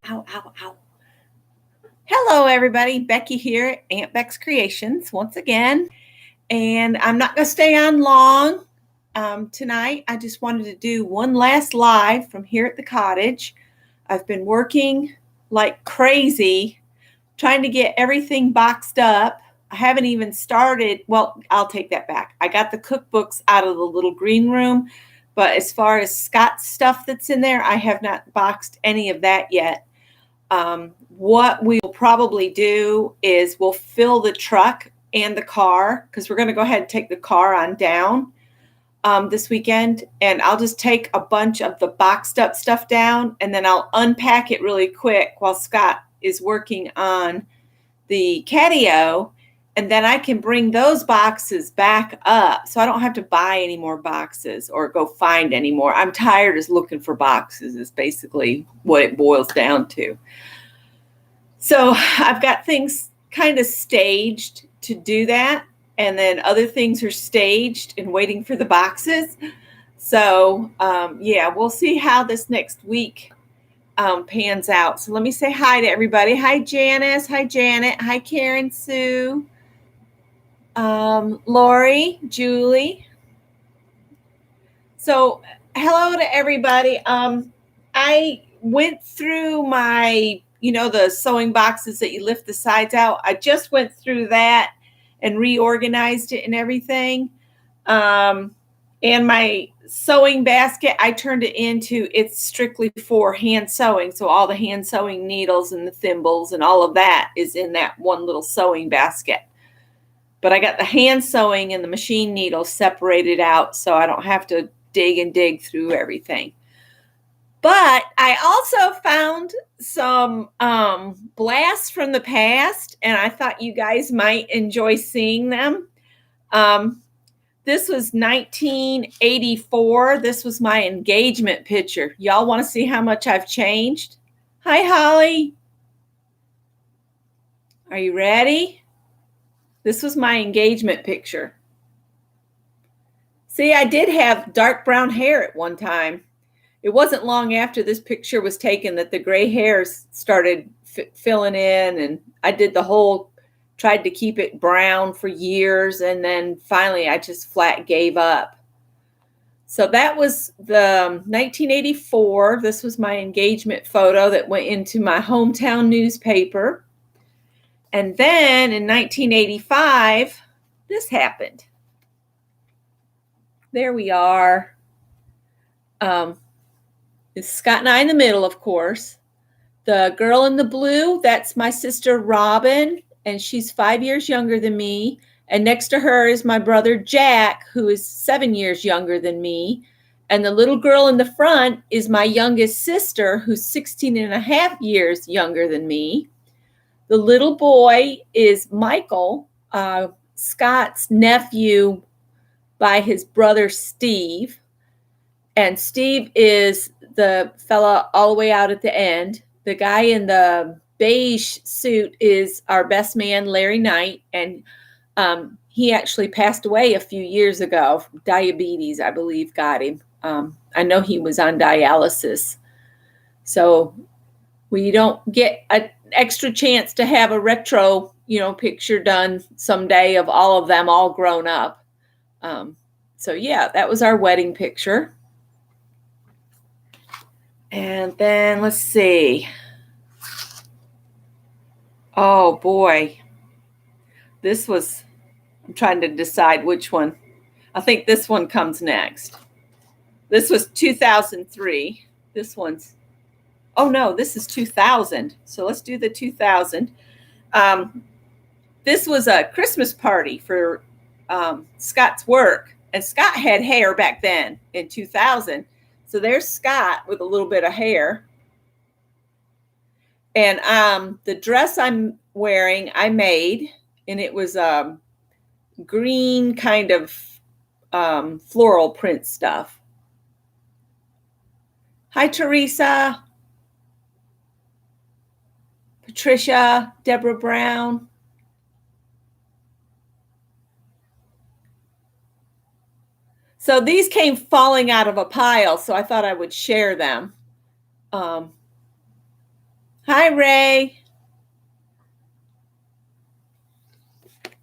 Ow, ow, ow. Hello, everybody. Becky here at Aunt Beck's Creations once again. And I'm not going to stay on long tonight. I just wanted to do one last live from here at the cottage. I've been working like crazy trying to get everything boxed up. I haven't even started. Well, I'll take that back. I got the cookbooks out of the little green room. But as far as Scott's stuff that's in there, I have not boxed any of that yet. What we'll probably do is we'll fill the truck and the car, because we're going to go ahead and take the car on down this weekend. And I'll just take a bunch of the boxed up stuff down, and then I'll unpack it really quick while Scott is working on the catio. And then I can bring those boxes back up so I don't have to buy any more boxes or go find any more. I'm tired of looking for boxes is basically what it boils down to. So I've got things kind of staged to do that. And then other things are staged and waiting for the boxes. So yeah, we'll see how this next week pans out. So let me say hi to everybody. Hi, Janice. Hi, Janet. Hi, Karen Sue. Lori, Julie. So hello to everybody. I went through my, the sewing boxes that you lift the sides out. I just went through that and reorganized it and everything. And my sewing basket, I turned it into, it's strictly for hand sewing. So all the hand sewing needles and the thimbles and all of that is in that one little sewing basket. But I got the hand sewing and the machine needles separated out so I don't have to dig through everything. But I also found some blasts from the past, and I thought you guys might enjoy seeing them. This was 1984. This was my engagement picture. Y'all want to see how much I've changed? Hi, Holly. Are you ready? This was my engagement picture. See, I did have dark brown hair at one time. It wasn't long after this picture was taken that the gray hairs started filling in, and I did tried to keep it brown for years, and then finally I just flat gave up. So that was the 1984. This was my engagement photo that went into my hometown newspaper. And then in 1985, this happened. There we are. It's Scott and I in the middle, of course. The girl in the blue, that's my sister Robin, and she's 5 years younger than me. And next to her is my brother Jack, who is 7 years younger than me. And the little girl in the front is my youngest sister, who's 16 and a half years younger than me. The little boy is Michael, Scott's nephew by his brother Steve. And Steve is the fella all the way out at the end. The guy in the beige suit is our best man, Larry Knight. And he actually passed away a few years ago. Diabetes, I believe, got him. I know he was on dialysis. So we don't get an extra chance to have a retro, picture done someday of all of them all grown up. So yeah, that was our wedding picture. And then let's see. Oh boy. I'm trying to decide which one. I think this one comes next. This was 2003. This is 2000. So let's do the 2000. This was a Christmas party for Scott's work. And Scott had hair back then in 2000. So there's Scott with a little bit of hair. And the dress I'm wearing, I made, and it was green kind of floral print stuff. Hi, Teresa, Patricia, Deborah Brown. So these came falling out of a pile, so I thought I would share them. Hi, Ray.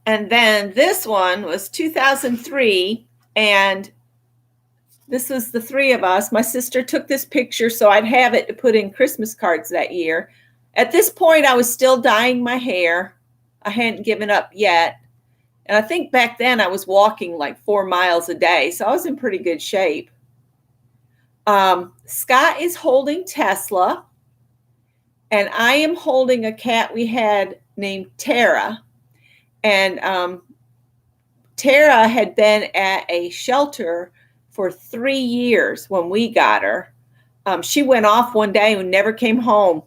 And then this one was 2003, and this was the three of us. My sister took this picture so I'd have it to put in Christmas cards that year. At this point, I was still dyeing my hair. I hadn't given up yet. And I think back then I was walking like 4 miles a day, so I was in pretty good shape. Scott is holding Tesla, and I am holding a cat we had named Tara. And Tara had been at a shelter for 3 years when we got her. She went off one day and never came home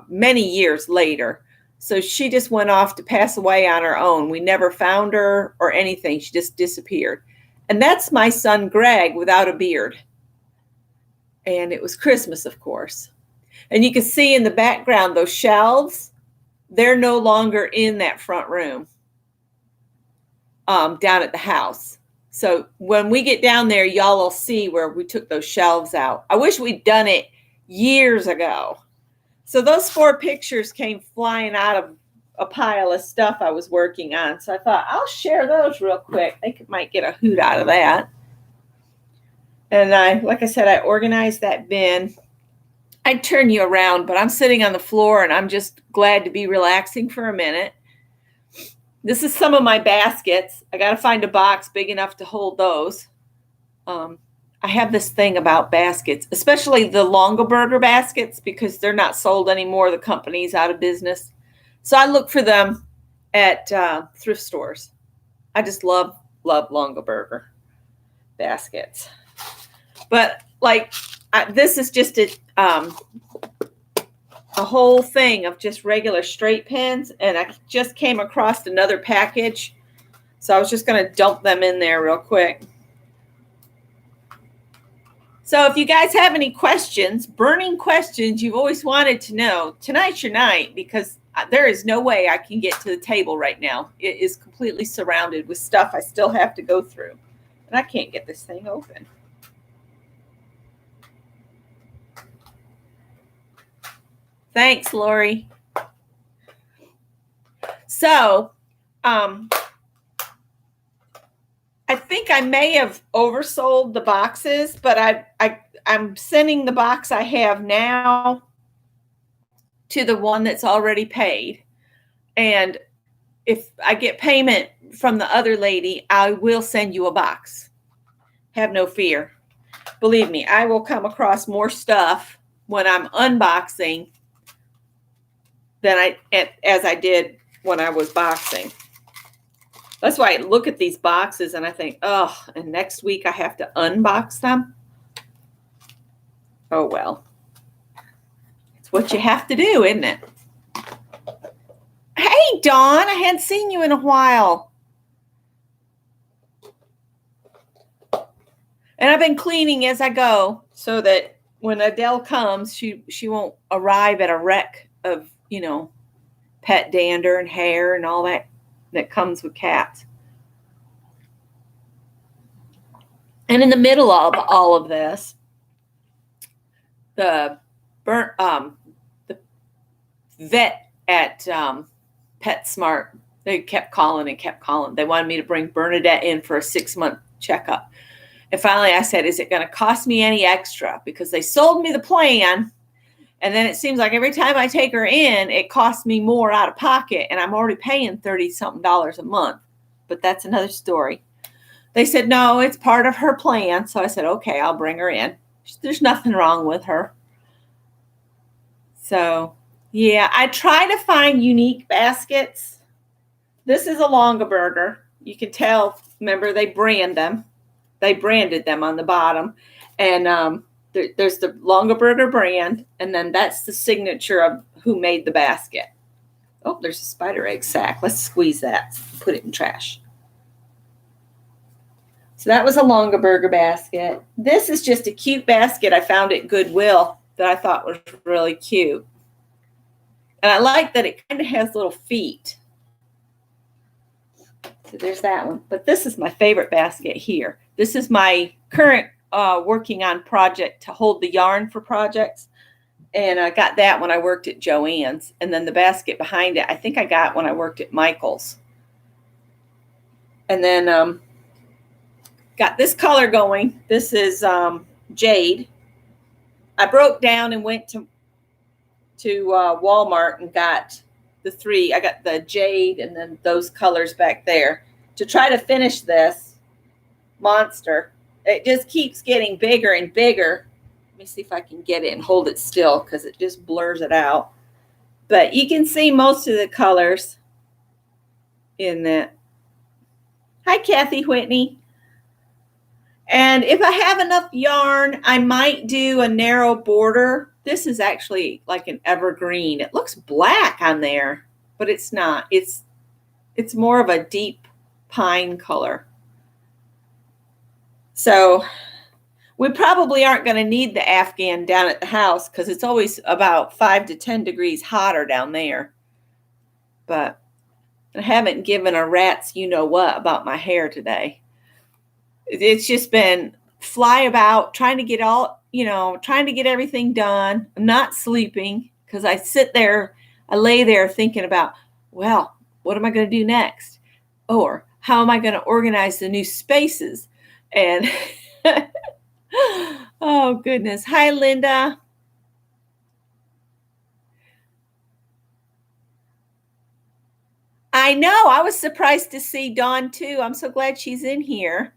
many years later. So she just went off to pass away on her own. We never found her or anything. She just disappeared. And that's my son, Greg, without a beard. And it was Christmas, of course. And you can see in the background, those shelves, they're no longer in that front room down at the house. So when we get down there, y'all will see where we took those shelves out. I wish we'd done it years ago. So those 4 pictures came flying out of a pile of stuff I was working on. So I thought, I'll share those real quick. They might get a hoot out of that. And like I said, I organized that bin. I'd turn you around, but I'm sitting on the floor and I'm just glad to be relaxing for a minute. This is some of my baskets. I got to find a box big enough to hold those. I have this thing about baskets, especially the Longaberger baskets, because they're not sold anymore. The company's out of business. So I look for them at thrift stores. I just love Longaberger baskets. But like this is just a whole thing of just regular straight pins, and I just came across another package, so I was just going to dump them in there real quick. So if you guys have any questions, burning questions you've always wanted to know, tonight's your night, because there is no way I can get to the table right now. It is completely surrounded with stuff I still have to go through, and I can't get this thing open. Thanks, Lori. So, I think I may have oversold the boxes, but I'm sending the box I have now to the one that's already paid. And if I get payment from the other lady, I will send you a box. Have no fear. Believe me, I will come across more stuff when I'm unboxing than as I did when I was boxing. That's why I look at these boxes and I think, oh, and next week I have to unbox them. Oh, well. It's what you have to do, isn't it? Hey, Dawn, I hadn't seen you in a while. And I've been cleaning as I go so that when Adele comes, she won't arrive at a wreck of, pet dander and hair and all that comes with cats. And in the middle of all of this, the vet at PetSmart, they kept calling. They wanted me to bring Bernadette in for a 6-month checkup. And finally I said, is it going to cost me any extra? Because they sold me the plan. And then it seems like every time I take her in, it costs me more out of pocket. And I'm already paying $30-something a month. But that's another story. They said, no, it's part of her plan. So I said, okay, I'll bring her in. There's nothing wrong with her. So, yeah, I try to find unique baskets. This is a Longaberger. You can tell, remember, they branded them on the bottom. And there's the Longaberger brand, and then that's the signature of who made the basket. Oh, there's a spider egg sack. Let's squeeze that, put it in trash. So that was a Longaberger basket. This is just a cute basket I found at Goodwill that I thought was really cute. And I like that it kind of has little feet. So there's that one. But this is my favorite basket here. This is my current working on project to hold the yarn for projects. And I got that when I worked at Joann's. And then the basket behind it, I think I got when I worked at Michael's. And then got this color going. This is jade. I broke down and went to Walmart and got the three. I got the jade and then those colors back there to try to finish this monster. It just keeps getting bigger and bigger. Let me see if I can get it and hold it still because it just blurs it out. But you can see most of the colors in that. Hi, Kathy Whitney. And if I have enough yarn, I might do a narrow border. This is actually like an evergreen. It looks black on there, but it's not. It's more of a deep pine color. So we probably aren't going to need the Afghan down at the house because it's always about 5 to 10 degrees hotter down there. But I haven't given a rat's you-know-what about my hair today. It's just been fly about, trying to get everything done. I'm not sleeping because I lay there thinking about, well, what am I going to do next? Or how am I going to organize the new spaces? And oh, goodness. Hi, Linda. I know. I was surprised to see Dawn, too. I'm so glad she's in here.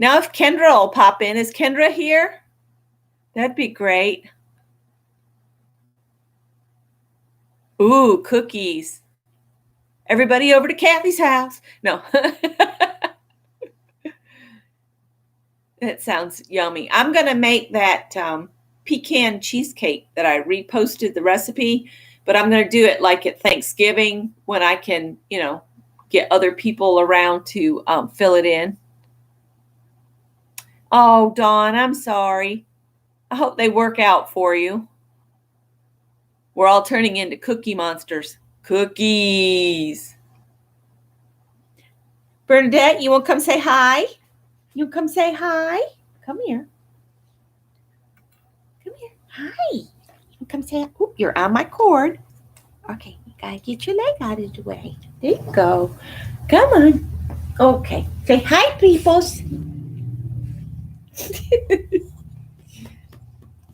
Now, if Kendra will pop in. Is Kendra here? That'd be great. Ooh, cookies. Everybody over to Kathy's house. No. That sounds yummy. I'm going to make that pecan cheesecake that I reposted the recipe, but I'm going to do it like at Thanksgiving when I can, get other people around to fill it in. Oh, Dawn, I'm sorry. I hope they work out for you. We're all turning into cookie monsters. Cookies. Bernadette, you want to come say hi? You come say hi? Come here. Come here. Hi. You come say hi. Oop, you're on my cord. Okay, you got to get your leg out of the way. There you go. Come on. Okay. Say hi, peoples.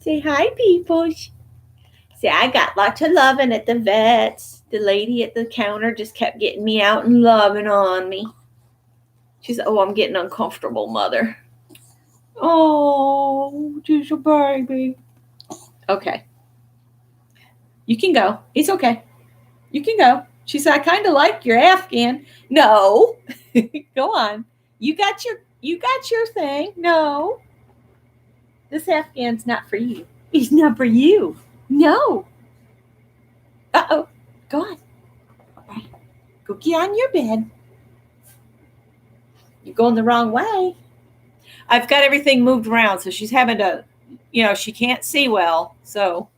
Say hi, peoples. See, I got lots of loving at the vets. The lady at the counter just kept getting me out and loving on me. She said, oh, I'm getting uncomfortable, Mother. Oh, just a baby. Okay. You can go. It's okay. You can go. She said, I kind of like your Afghan. No. Go on. You got your thing. No. This Afghan's not for you. It's not for you. No. Uh-oh. Go on. All right. Go get on your bed. You're going the wrong way. I've got everything moved around, so she's having to, she can't see well, so.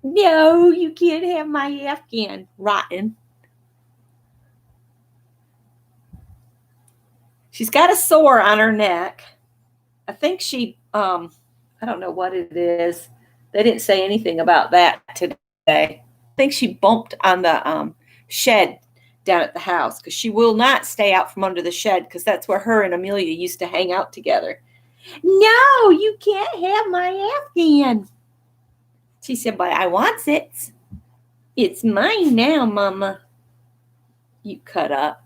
No, you can't have my Afghan. Rotten. She's got a sore on her neck. I think she, I don't know what it is. They didn't say anything about that today. I think she bumped on the shed down at the house because she will not stay out from under the shed because that's where her and Amelia used to hang out together. No, you can't have my Afghan. She said, but I want it. It's mine now, Mama. You cut up.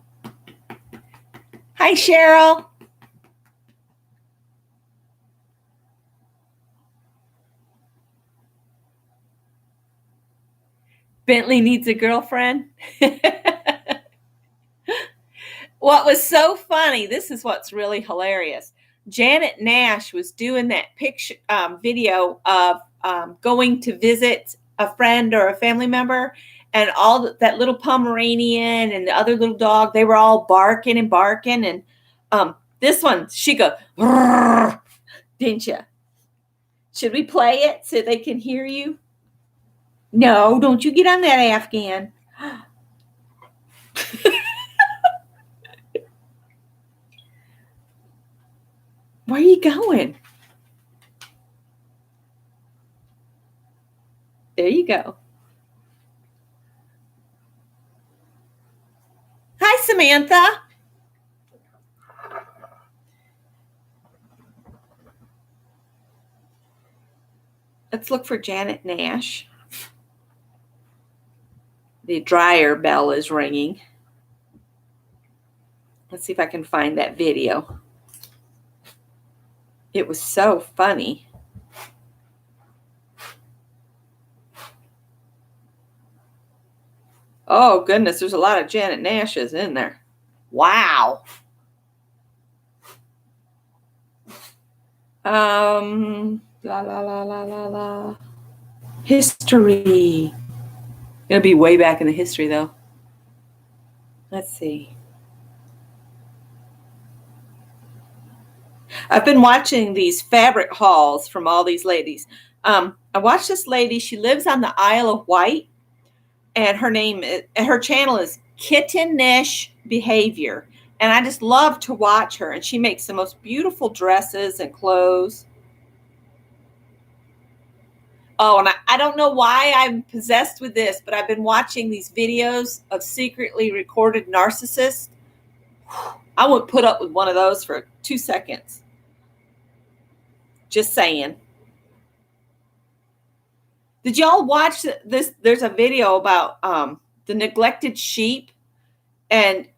Hi, Cheryl. Bentley needs a girlfriend. What was so funny, this is what's really hilarious. Janet Nash was doing that picture video of going to visit a friend or a family member, and all that little Pomeranian and the other little dog, they were all barking. And this one, she go, didn't you? Should we play it so they can hear you? No, don't you get on that Afghan. Where are you going? There you go. Hi, Samantha. Let's look for Janet Nash. The dryer bell is ringing. Let's see if I can find that video. It was so funny. Oh, goodness, there's a lot of Janet Nashes in there. Wow. La, la, la, la, la, la. History. It'll be way back in the history, though. Let's see. I've been watching these fabric hauls from all these ladies. I watched this lady. She lives on the Isle of Wight, and her channel is Kittenish Behavior. And I just love to watch her. And she makes the most beautiful dresses and clothes. Oh, and I don't know why I'm possessed with this, but I've been watching these videos of secretly recorded narcissists. I wouldn't put up with one of those for 2 seconds. Just saying. Did y'all watch this? There's a video about the neglected sheep, and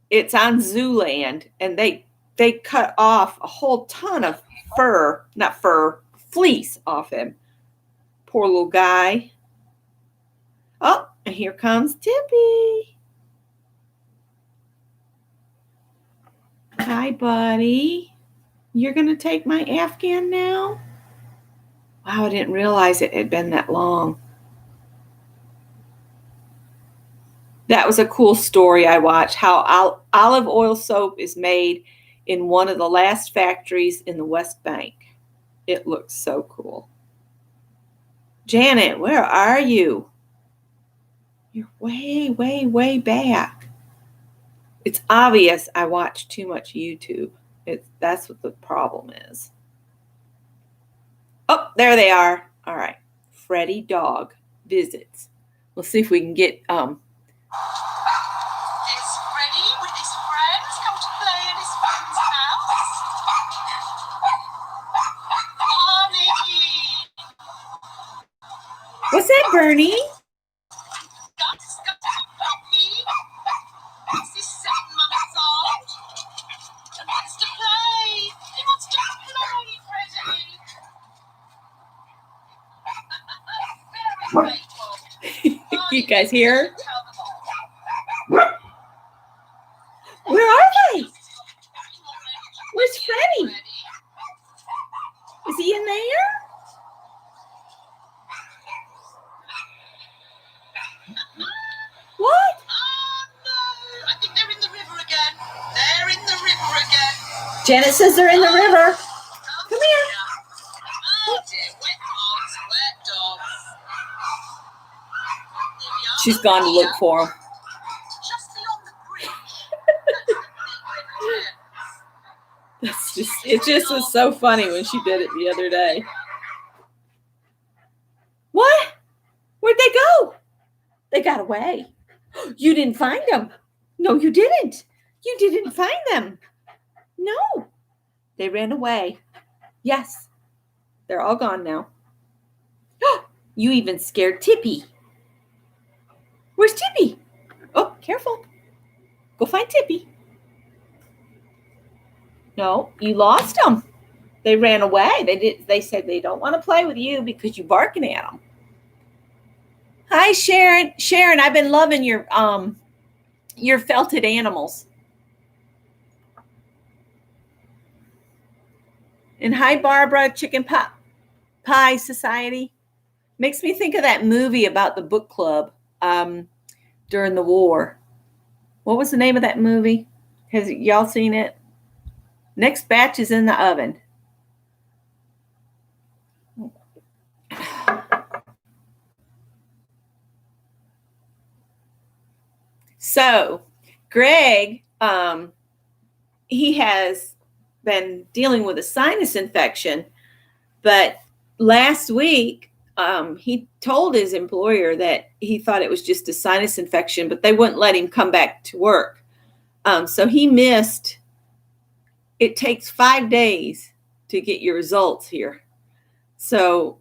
it's on Zooland, and they cut off a whole ton of fleece off him. Poor little guy. Oh, and here comes Tippy. Hi, buddy. You're going to take my Afghan now? Wow, I didn't realize it had been that long. That was a cool story I watched, how olive oil soap is made in one of the last factories in the West Bank. It looks so cool. Janet, where are you? You're way, way, way back. It's obvious I watch too much YouTube. That's what the problem is. Oh, there they are. All right. Freddie Dog visits. We'll see if we can get Is Freddie with his friends come to play at his friend's house? Honey! What's that, Bernie? He's 7 months old. He wants to play. He wants to play, Freddie. Very grateful. You guys hear? Where are they? Where's Freddie? Is he in there? What? Oh, no. I think they're in the river again. They're in the river again. Janet says they're in the river. Come here. Oh, dear. Wet dogs. Wet dogs. She's gone to look for him. Just beyond the bridge. It just was so funny when she did it the other day. What? Where'd they go? They got away. You didn't find them. No, you didn't. You didn't find them. No. They ran away. Yes. They're all gone now. You even scared Tippy. Where's Tippy? Oh, careful. Go find Tippy. No, you lost them. They ran away. They said they don't want to play with you because you're barking at them. Hi, Sharon. Sharon, I've been loving your felted animals. And hi, Barbara, Chicken Pie Society. Makes me think of that movie about the book club during the war. What was the name of that movie? Has y'all seen it? Next batch is in the oven. So, Greg, he has been dealing with a sinus infection, but last week he told his employer that he thought it was just a sinus infection, but they wouldn't let him come back to work. So he missed. It takes 5 days to get your results here. So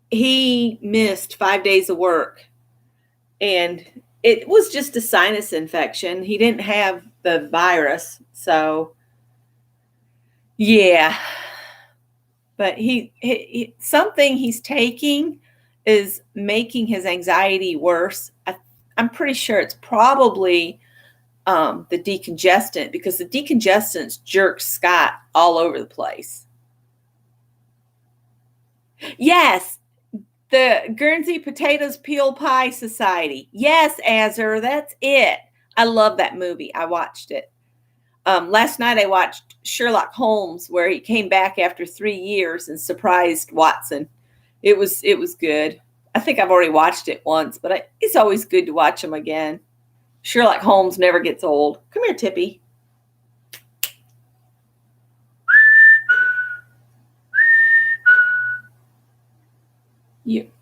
he missed 5 days of work, and it was just a sinus infection. He didn't have the virus. So yeah, but something he's taking is making his anxiety worse. I'm pretty sure it's probably the decongestant, because the decongestants jerk Scott all over the place. Yes, the Guernsey Potatoes Peel Pie Society. Yes, Azur, that's it. I love that movie. I watched it. Last night I watched Sherlock Holmes, where he came back after 3 years and surprised Watson. It was good. I think I've already watched it once, but it's always good to watch them again. Sherlock Holmes never gets old. Come here, Tippy.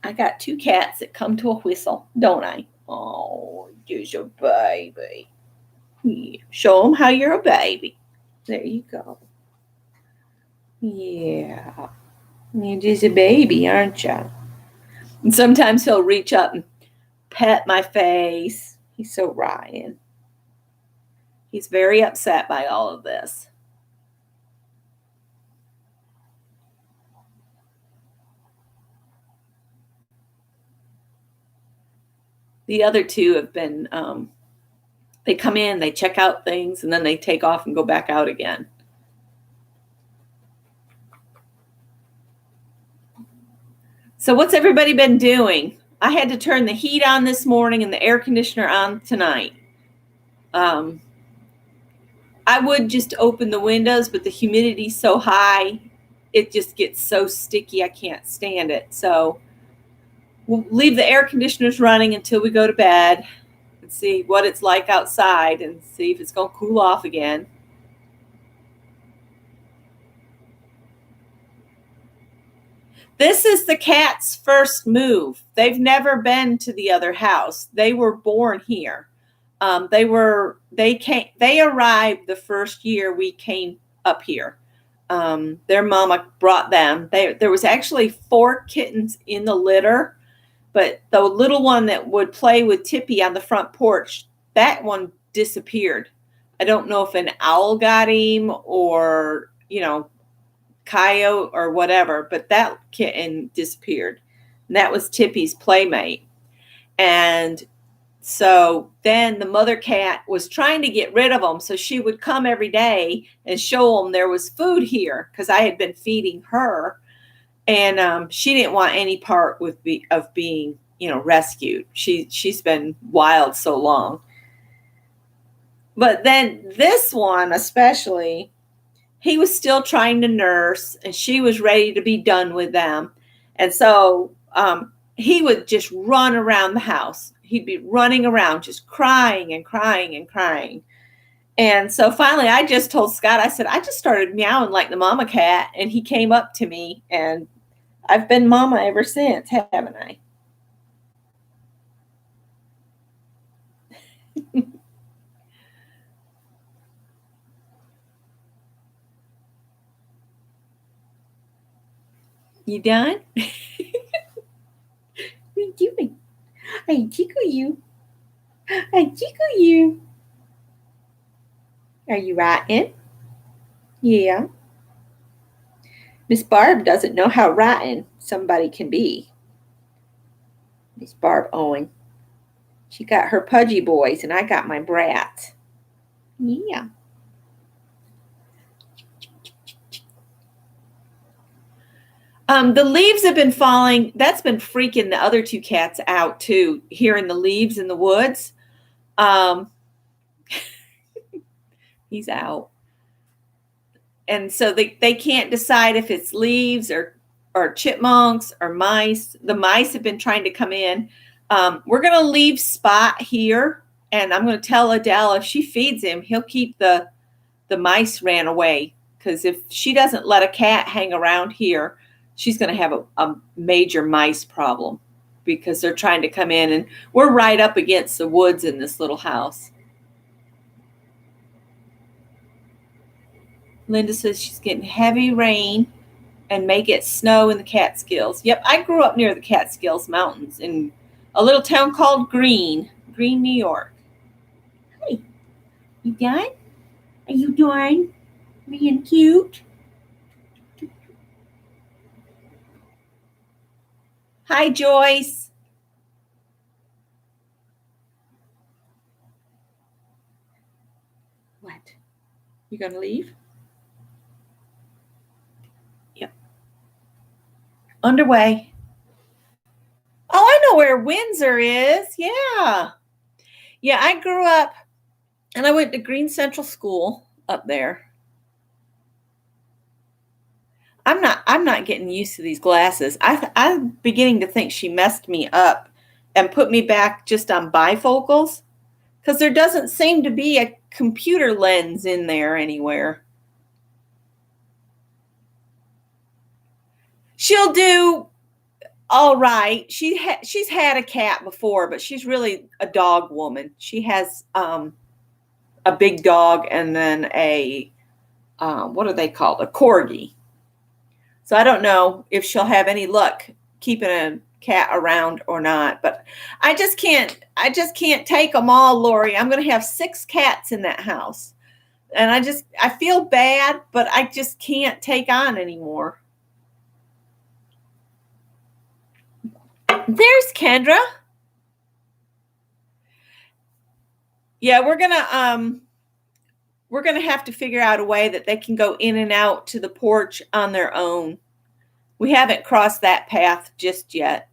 I got 2 cats that come to a whistle, don't I? Oh, you're a baby. Yeah. Show them how you're a baby. There you go. Yeah. You're just a baby, aren't you? And sometimes he'll reach up and pet my face. He's so Ryan. He's very upset by all of this. The other 2 have been, they come in, they check out things, and then they take off and go back out again. So what's everybody been doing? I had to turn the heat on this morning and the air conditioner on tonight. I would just open the windows, but the humidity's so high, it just gets so sticky, I can't stand it. So we'll leave the air conditioners running until we go to bed and see what it's like outside and see if it's going to cool off again. This is the cats' first move. They've never been to the other house. They were born here. They arrived the first year we came up here. Their mama brought them. There was actually 4 kittens in the litter, but the little one that would play with Tippy on the front porch, that one disappeared. I don't know if an owl got him or, coyote or whatever, but that kitten disappeared. And that was Tippy's playmate. And so then the mother cat was trying to get rid of them. So she would come every day and show them there was food here, because I had been feeding her. And she didn't want any part of being, rescued. She's been wild so long. But then this one especially, he was still trying to nurse, and she was ready to be done with them. And so he would just run around the house. He'd be running around, just crying and crying and crying. And so finally I just told Scott, I said, I just started meowing like the mama cat, and he came up to me, and I've been mama ever since, haven't I? You done? What are you doing? I tickle you. I tickle you. Are you rotten? Yeah. Miss Barb doesn't know how rotten somebody can be. Miss Barb Owen. She got her pudgy boys, and I got my brats. Yeah. The leaves have been falling. That's been freaking the other 2 cats out too, hearing the leaves in the woods. He's out. And so they can't decide if it's leaves or chipmunks or mice. The mice have been trying to come in. We're going to leave Spot here, and I'm going to tell Adele if she feeds him, he'll keep the mice ran away. Because if she doesn't let a cat hang around here, she's going to have a major mice problem because they're trying to come in, and we're right up against the woods in this little house. Linda says she's getting heavy rain and may get snow in the Catskills. Yep, I grew up near the Catskills Mountains in a little town called Greene, New York. Hey, you done? Are you done being cute? Hi, Joyce. What? You gonna leave? Yep. Underway. Oh, I know where Windsor is. Yeah. Yeah, I grew up and I went to Green Central School up there. I'm not getting used to these glasses. I'm beginning to think she messed me up and put me back just on bifocals because there doesn't seem to be a computer lens in there anywhere. She'll do all right. She's had a cat before, but she's really a dog woman. She has a big dog and then a what are they called? A corgi. So I don't know if she'll have any luck keeping a cat around or not, but I just can't take them all, Lori. I'm going to have 6 cats in that house. And I feel bad, but I just can't take on anymore. There's Kendra. Yeah, we're going to have to figure out a way that they can go in and out to the porch on their own. We haven't crossed that path just yet.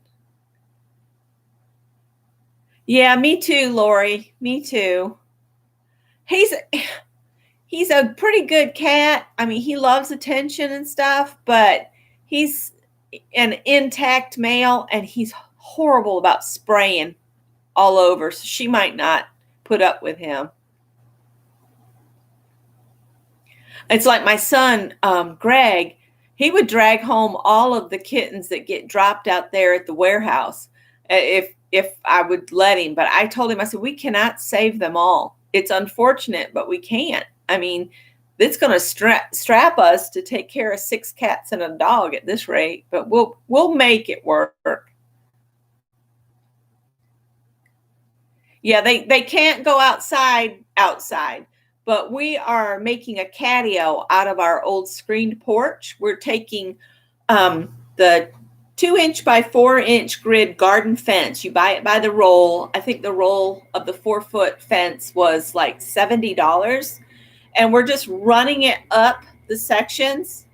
Yeah, me too, Lori. Me too. He's a pretty good cat. I mean, he loves attention and stuff, but he's an intact male and he's horrible about spraying all over. So she might not put up with him. It's like my son, Greg, he would drag home all of the kittens that get dropped out there at the warehouse if I would let him. But I told him, I said, we cannot save them all. It's unfortunate, but we can't. I mean, it's going to strap us to take care of 6 cats and a dog at this rate, but we'll make it work. Yeah, they can't go outside, but we are making a catio out of our old screened porch. We're taking the 2-inch by 4-inch grid garden fence. You buy it by the roll. I think the roll of the 4-foot fence was like $70. And we're just running it up the sections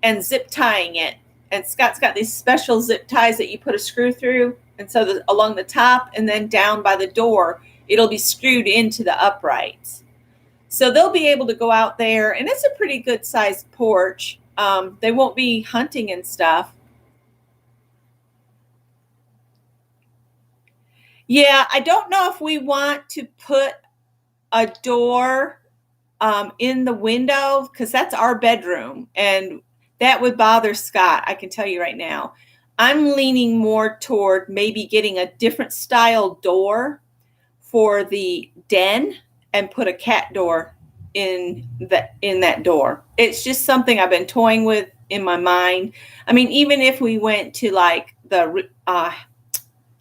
and zip tying it. And Scott's got these special zip ties that you put a screw through. And so along the top and then down by the door, it'll be screwed into the uprights. So they'll be able to go out there, and it's a pretty good sized porch. They won't be hunting and stuff. Yeah, I don't know if we want to put a door in the window because that's our bedroom, and that would bother Scott. I can tell you right now. I'm leaning more toward maybe getting a different style door for the den and put a cat door in that door. It's just something I've been toying with in my mind. I mean, even if we went to like the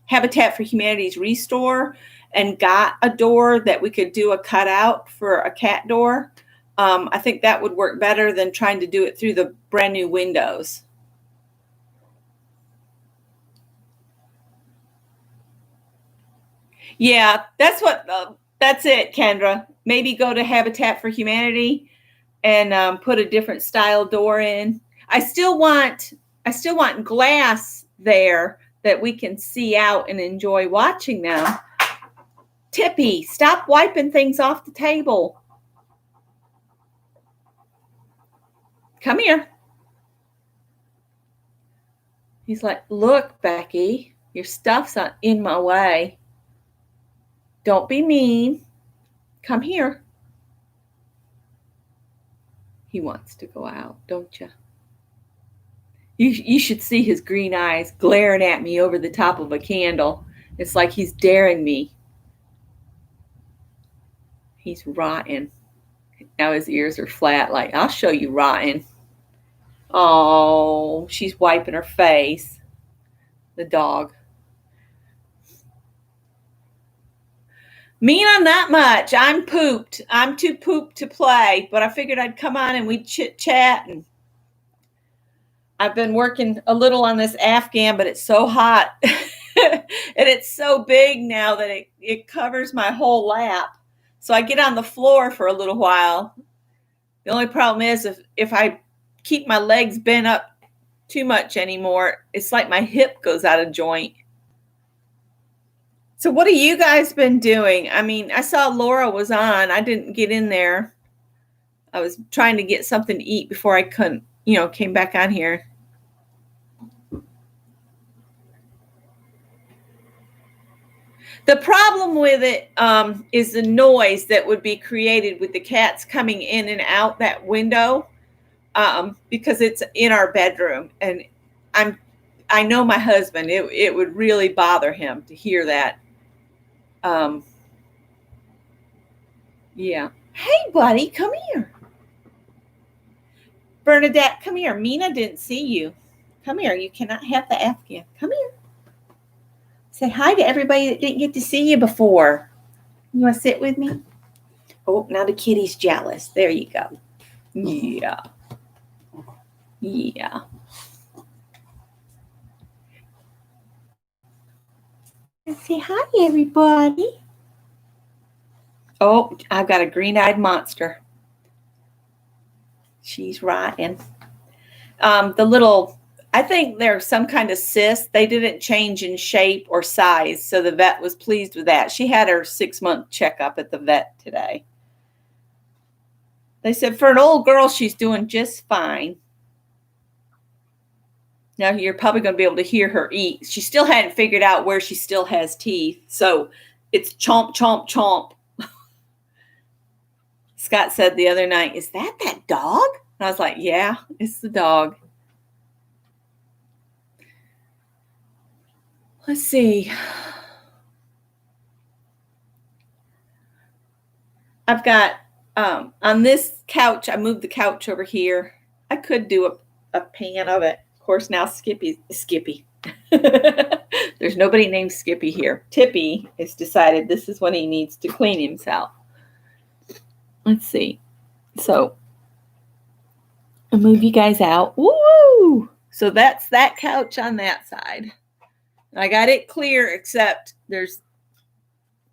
Habitat for Humanity's Restore and got a door that we could do a cutout for a cat door, I think that would work better than trying to do it through the brand new windows. Yeah, that's it, Kendra. Maybe go to Habitat for Humanity and put a different style door in. I still want glass there that we can see out and enjoy watching them. Tippy, stop wiping things off the table. Come here. He's like, look, Becky, your stuff's in my way. Don't be mean. Come here. He wants to go out, don't you? You should see his green eyes glaring at me over the top of a candle. It's like he's daring me. He's rotten. Now his ears are flat, like, I'll show you rotten. Oh, she's wiping her face. The dog. Me, not that much. I'm pooped. I'm too pooped to play, but I figured I'd come on and we'd chit chat. And I've been working a little on this Afghan, but it's so hot. And it's so big now that it covers my whole lap. So I get on the floor for a little while. The only problem is if I keep my legs bent up too much anymore, it's like my hip goes out of joint. So what have you guys been doing? I mean, I saw Laura was on. I didn't get in there. I was trying to get something to eat before I came back on here. The problem with it is the noise that would be created with the cats coming in and out that window, because it's in our bedroom, and I know my husband. It would really bother him to hear that. Yeah. Hey, buddy, come here. Bernadette, come here. Mina didn't see you. Come here. You cannot have the Afghan. Come here. Say hi to everybody that didn't get to see you before. You want to sit with me? Oh, now the kitty's jealous. There you go. Yeah. Yeah. Say hi, everybody. Oh, I've got a green-eyed monster. She's rotten. I think they're some kind of cyst. They didn't change in shape or size, so the vet was pleased with that. She had her 6-month checkup at the vet today. They said for an old girl, she's doing just fine. Now you're probably going to be able to hear her eat. She still hadn't figured out where she still has teeth, so it's chomp, chomp, chomp. Scott said the other night, "Is that dog?" And I was like, "Yeah, it's the dog." Let's see. I've got on this couch, I moved the couch over here. I could do a pan of it. Of course, now Skippy. There's nobody named Skippy here. Tippy has decided this is when he needs to clean himself. Let's see. So I'll move you guys out. Woo! So that's that couch on that side. I got it clear, except there's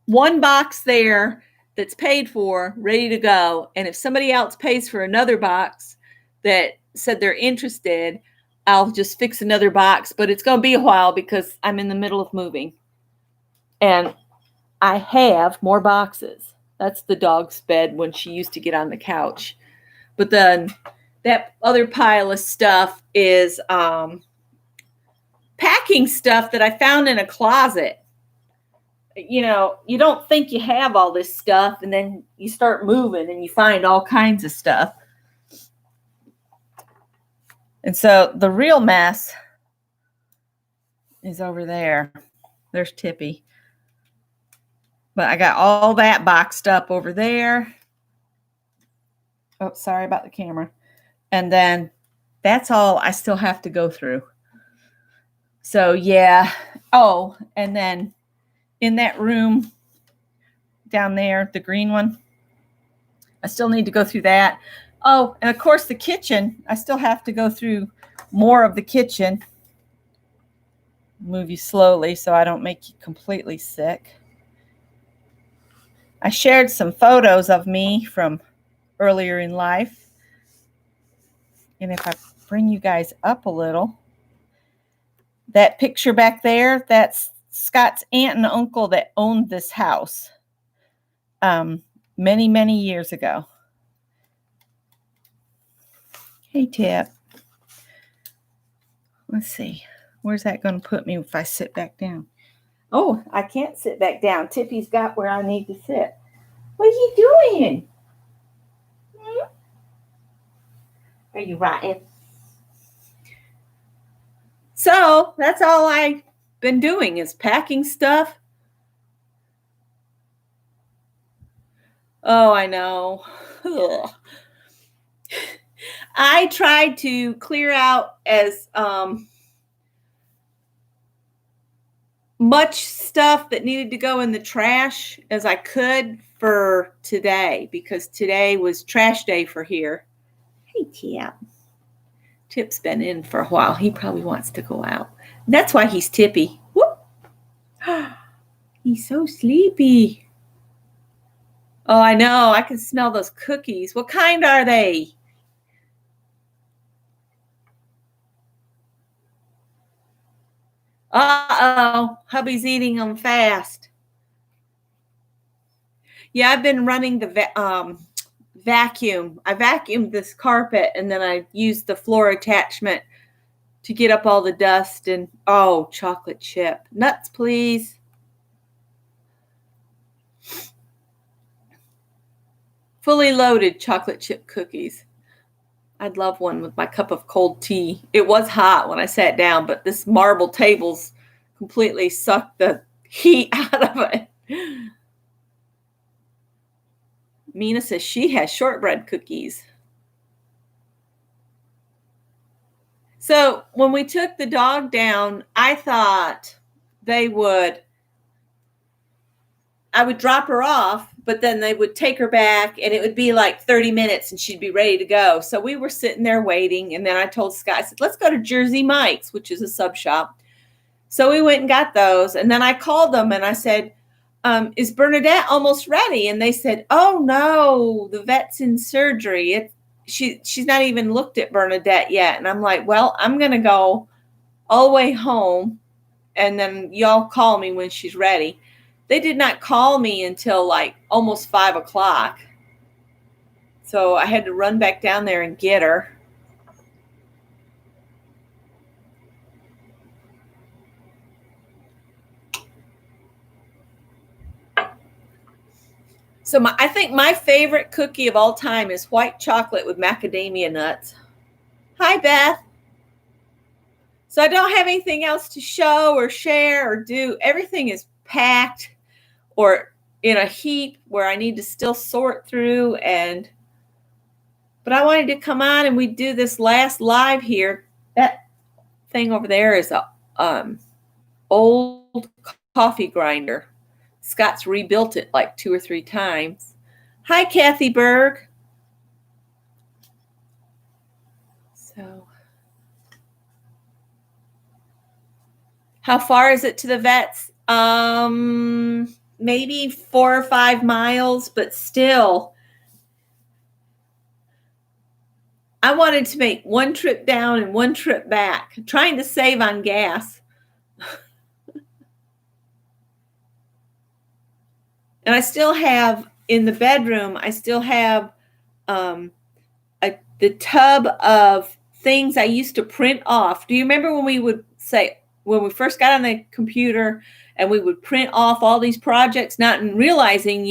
one box there that's paid for, ready to go. And if somebody else pays for another box that said they're interested, I'll just fix another box. But it's going to be a while because I'm in the middle of moving. And I have more boxes. That's the dog's bed when she used to get on the couch. But then that other pile of stuff is packing stuff that I found in a closet. You know, you don't think you have all this stuff, and then you start moving and you find all kinds of stuff. And so the real mess is over there. There's Tippy. But I got all that boxed up over there. Oh, sorry about the camera. And then that's all I still have to go through. So, yeah. Oh, and then in that room down there, the green one, I still need to go through that. Oh, and of course the kitchen, I still have to go through more of the kitchen. Move you slowly so I don't make you completely sick. I shared some photos of me from earlier in life. And if I bring you guys up a little, that picture back there, that's Scott's aunt and uncle that owned this house many, many years ago. Hey, Tip. Let's see. Where's that going to put me if I sit back down? Oh, I can't sit back down. Tippy's got where I need to sit. What are you doing? Are you rotten? So that's all I've been doing is packing stuff. Oh, I know. Ugh. I tried to clear out as much stuff that needed to go in the trash as I could for today, because today was trash day for here. Hey, Tip. Tip's been in for a while. He probably wants to go out. That's why he's tippy. Whoop. He's so sleepy. Oh, I know. I can smell those cookies. What kind are they? Uh-oh. Hubby's eating them fast. Yeah, I've been running the vacuum. I vacuumed this carpet, and then I used the floor attachment to get up all the dust. And oh, chocolate chip. Nuts, please. Fully loaded chocolate chip cookies. I'd love one with my cup of cold tea. It was hot when I sat down, but this marble table's completely sucked the heat out of it. Mina says she has shortbread cookies. So when we took the dog down, I thought I would drop her off, but then they would take her back, and it would be like 30 minutes and she'd be ready to go. So we were sitting there waiting, and then I told Scott, I said, let's go to Jersey Mike's, which is a sub shop. So we went and got those, and then I called them and I said, is Bernadette almost ready? And they said, oh no, the vet's in surgery. She's not even looked at Bernadette yet. And I'm like, well, I'm going to go all the way home, and then y'all call me when she's ready. They did not call me until like almost 5 o'clock. So I had to run back down there and get her. So I think my favorite cookie of all time is white chocolate with macadamia nuts. Hi, Beth. So I don't have anything else to show or share or do. Everything is packed or in a heap where I need to still sort through. But I wanted to come on and we do this last live here. That thing over there is a old coffee grinder. Scott's rebuilt it like 2 or 3 times. Hi, Kathy Berg. So, how far is it to the vets? Maybe 4 or 5 miles, but still. I wanted to make one trip down and one trip back, trying to save on gas. And I still have, in the bedroom, I still have the tub of things I used to print off. Do you remember when we would say, when we first got on the computer and we would print off all these projects, not realizing,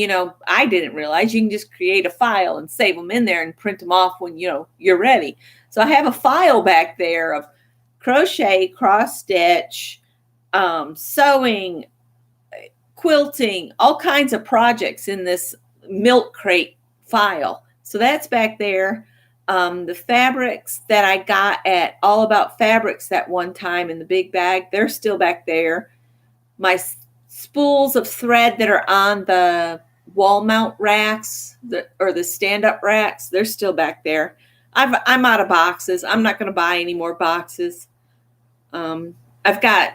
I didn't realize you can just create a file and save them in there and print them off when, you're ready. So I have a file back there of crochet, cross stitch, sewing, quilting, all kinds of projects in this milk crate file. So that's back there. The fabrics that I got at All About Fabrics that one time in the big bag, they're still back there. My spools of thread that are on the wall mount racks or the stand-up racks, they're still back there. I'm out of boxes. I'm not going to buy any more boxes. I've got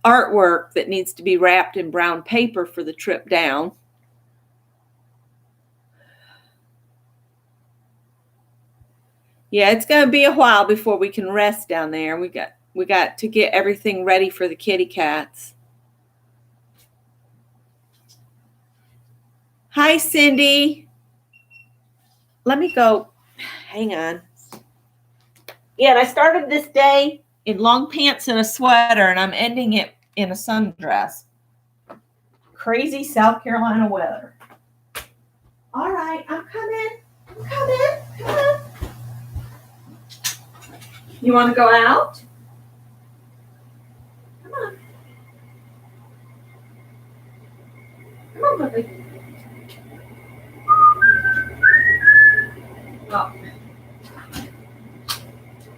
artwork that needs to be wrapped in brown paper for the trip down. Yeah, it's going to be a while before we can rest down there. We got to get everything ready for the kitty cats. Hi, Cindy. Let me go. Hang on. Yeah, and I started this day in long pants and a sweater, and I'm ending it in a sundress. Crazy South Carolina weather. All right, I'm coming. Come on. You want to go out? Come on. Come on, puppy. Oh.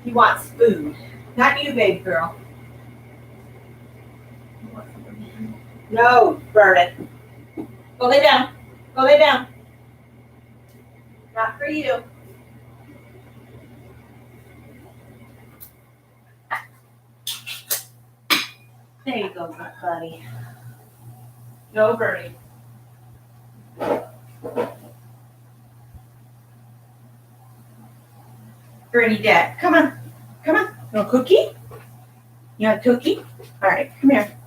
He wants food. Not you, baby girl. No, Vernon. Go lay down. Go lay down. Not for you. There you go, buddy. No, Bernie. Bernie, Dad, come on. Come on. You want a cookie? You want a cookie? All right, come here.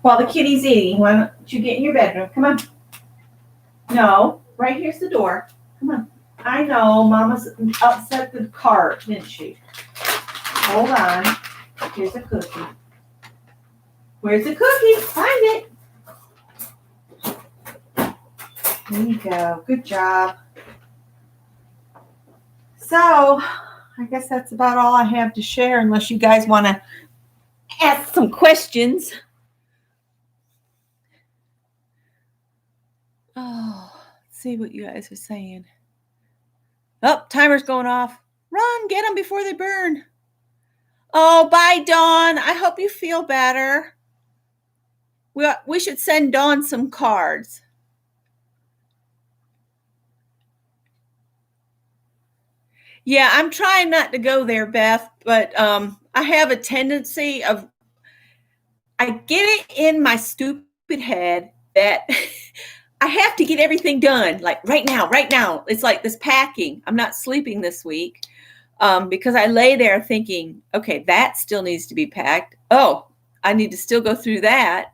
While the kitty's eating, why don't you get in your bedroom? Come on. No, right here's the door. Come on. I know, Mama's upset the cart, didn't she? Hold on. Here's a cookie. Where's the cookie? Find it. There you go. Good job. So, I guess that's about all I have to share, unless you guys want to ask some questions. Oh, let's see what you guys are saying. Oh, timer's going off. Run, get them before they burn. Oh, bye, Dawn. I hope you feel better. We should send Dawn some cards. Yeah, I'm trying not to go there, Beth, but I have a tendency of, I get it in my stupid head that I have to get everything done, like right now. It's like this packing. I'm not sleeping this week because I lay there thinking, okay, that still needs to be packed. Oh, I need to still go through that.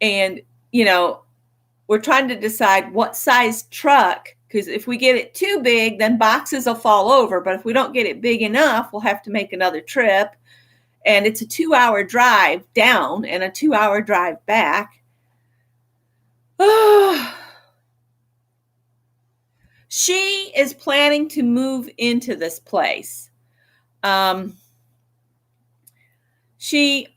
And, you know, we're trying to decide what size truck, because if we get it too big, then boxes will fall over. But if we don't get it big enough, we'll have to make another trip. And it's a 2-hour drive down and a 2-hour drive back. Oh. She is planning to move into this place. She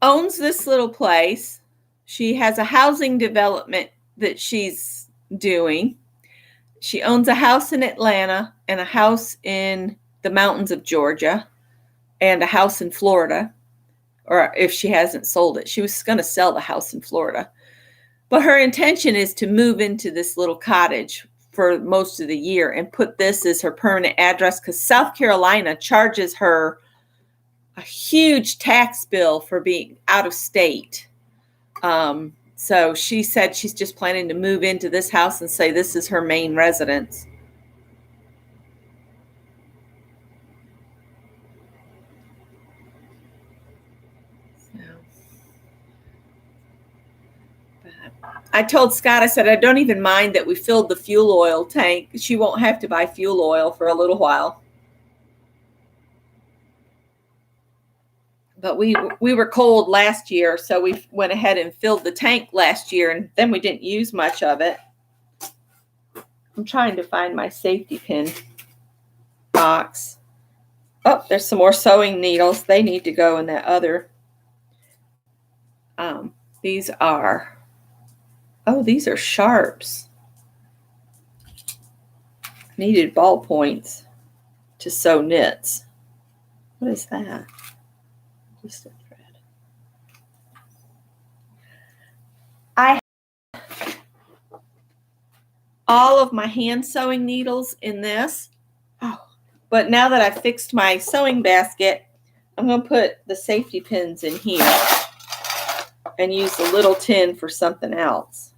owns this little place. She has a housing development that she's doing. She owns a house in Atlanta and a house in the mountains of Georgia and a house in Florida, or if she hasn't sold it. She was going to sell the house in Florida. But her intention is to move into this little cottage for most of the year and put this as her permanent address, because South Carolina charges her a huge tax bill for being out of state. So she said she's just planning to move into this house and say this is her main residence. I told Scott, I said, I don't even mind that we filled the fuel oil tank. She won't have to buy fuel oil for a little while. But we were cold last year, so we went ahead and filled the tank last year, and then we didn't use much of it. I'm trying to find my safety pin box. Oh, there's some more sewing needles. They need to go in that other. These are sharps. Needed ballpoints to sew knits. What is that? Just a thread. I have all of my hand sewing needles in this. Oh, but now that I've fixed my sewing basket, I'm going to put the safety pins in here and use the little tin for something else,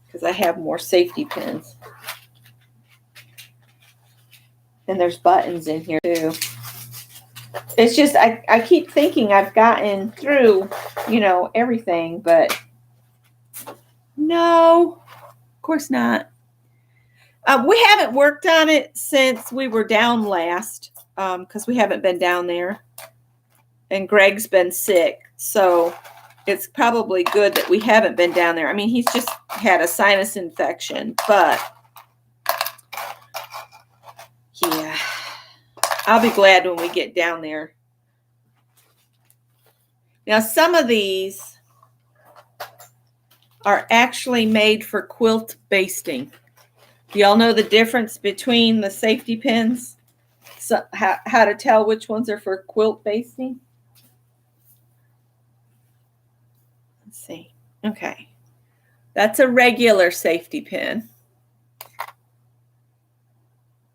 because I have more safety pins. And there's buttons in here too. It's just, I keep thinking I've gotten through, everything, but no, of course not. We haven't worked on it since we were down last, because we haven't been down there. And Greg's been sick, so it's probably good that we haven't been down there. I mean, he's just had a sinus infection, but yeah. I'll be glad when we get down there. Now, some of these are actually made for quilt basting. Do y'all know the difference between the safety pins? So how to tell which ones are for quilt basting? Let's see. Okay. That's a regular safety pin.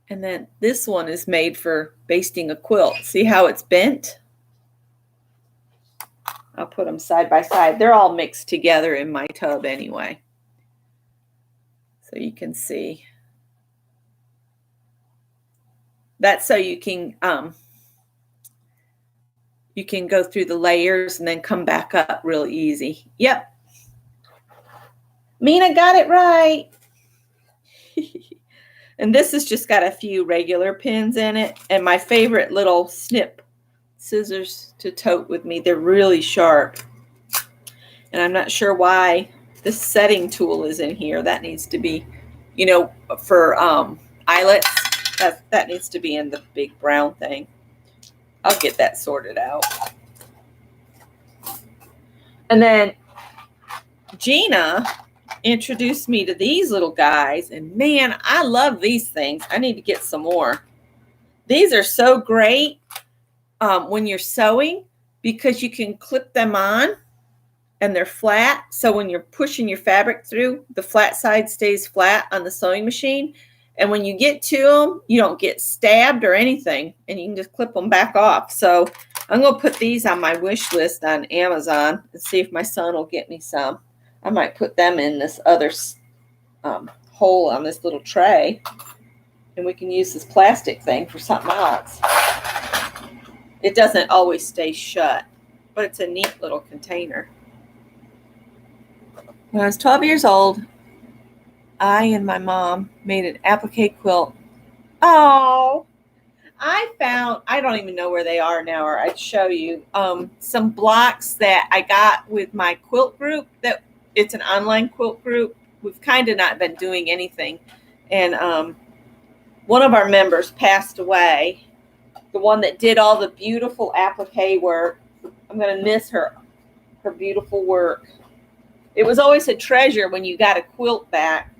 And then this one is made for basting a quilt. See how it's bent? I'll put them side by side. They're all mixed together in my tub anyway. So you can see. That's so you can go through the layers and then come back up real easy. Yep. Mina got it right. And this has just got a few regular pins in it. And my favorite little snip scissors to tote with me. They're really sharp. And I'm not sure why this setting tool is in here. That needs to be, for eyelets. That needs to be in the big brown thing. I'll get that sorted out. And then Gina introduced me to these little guys. And man, I love these things. I need to get some more. These are so great when you're sewing because you can clip them on and they're flat. So when you're pushing your fabric through, the flat side stays flat on the sewing machine. And when you get to them, you don't get stabbed or anything, and you can just clip them back off. So I'm going to put these on my wish list on Amazon and see if my son will get me some. I might put them in this other hole on this little tray, and we can use this plastic thing for something else. It doesn't always stay shut, but it's a neat little container. When I was 12 years old, I and my mom made an applique quilt. Oh, I don't even know where they are now, or I'd show you some blocks that I got with my quilt group. That it's an online quilt group. We've kind of not been doing anything. And one of our members passed away, the one that did all the beautiful applique work. I'm going to miss her beautiful work. It was always a treasure when you got a quilt back.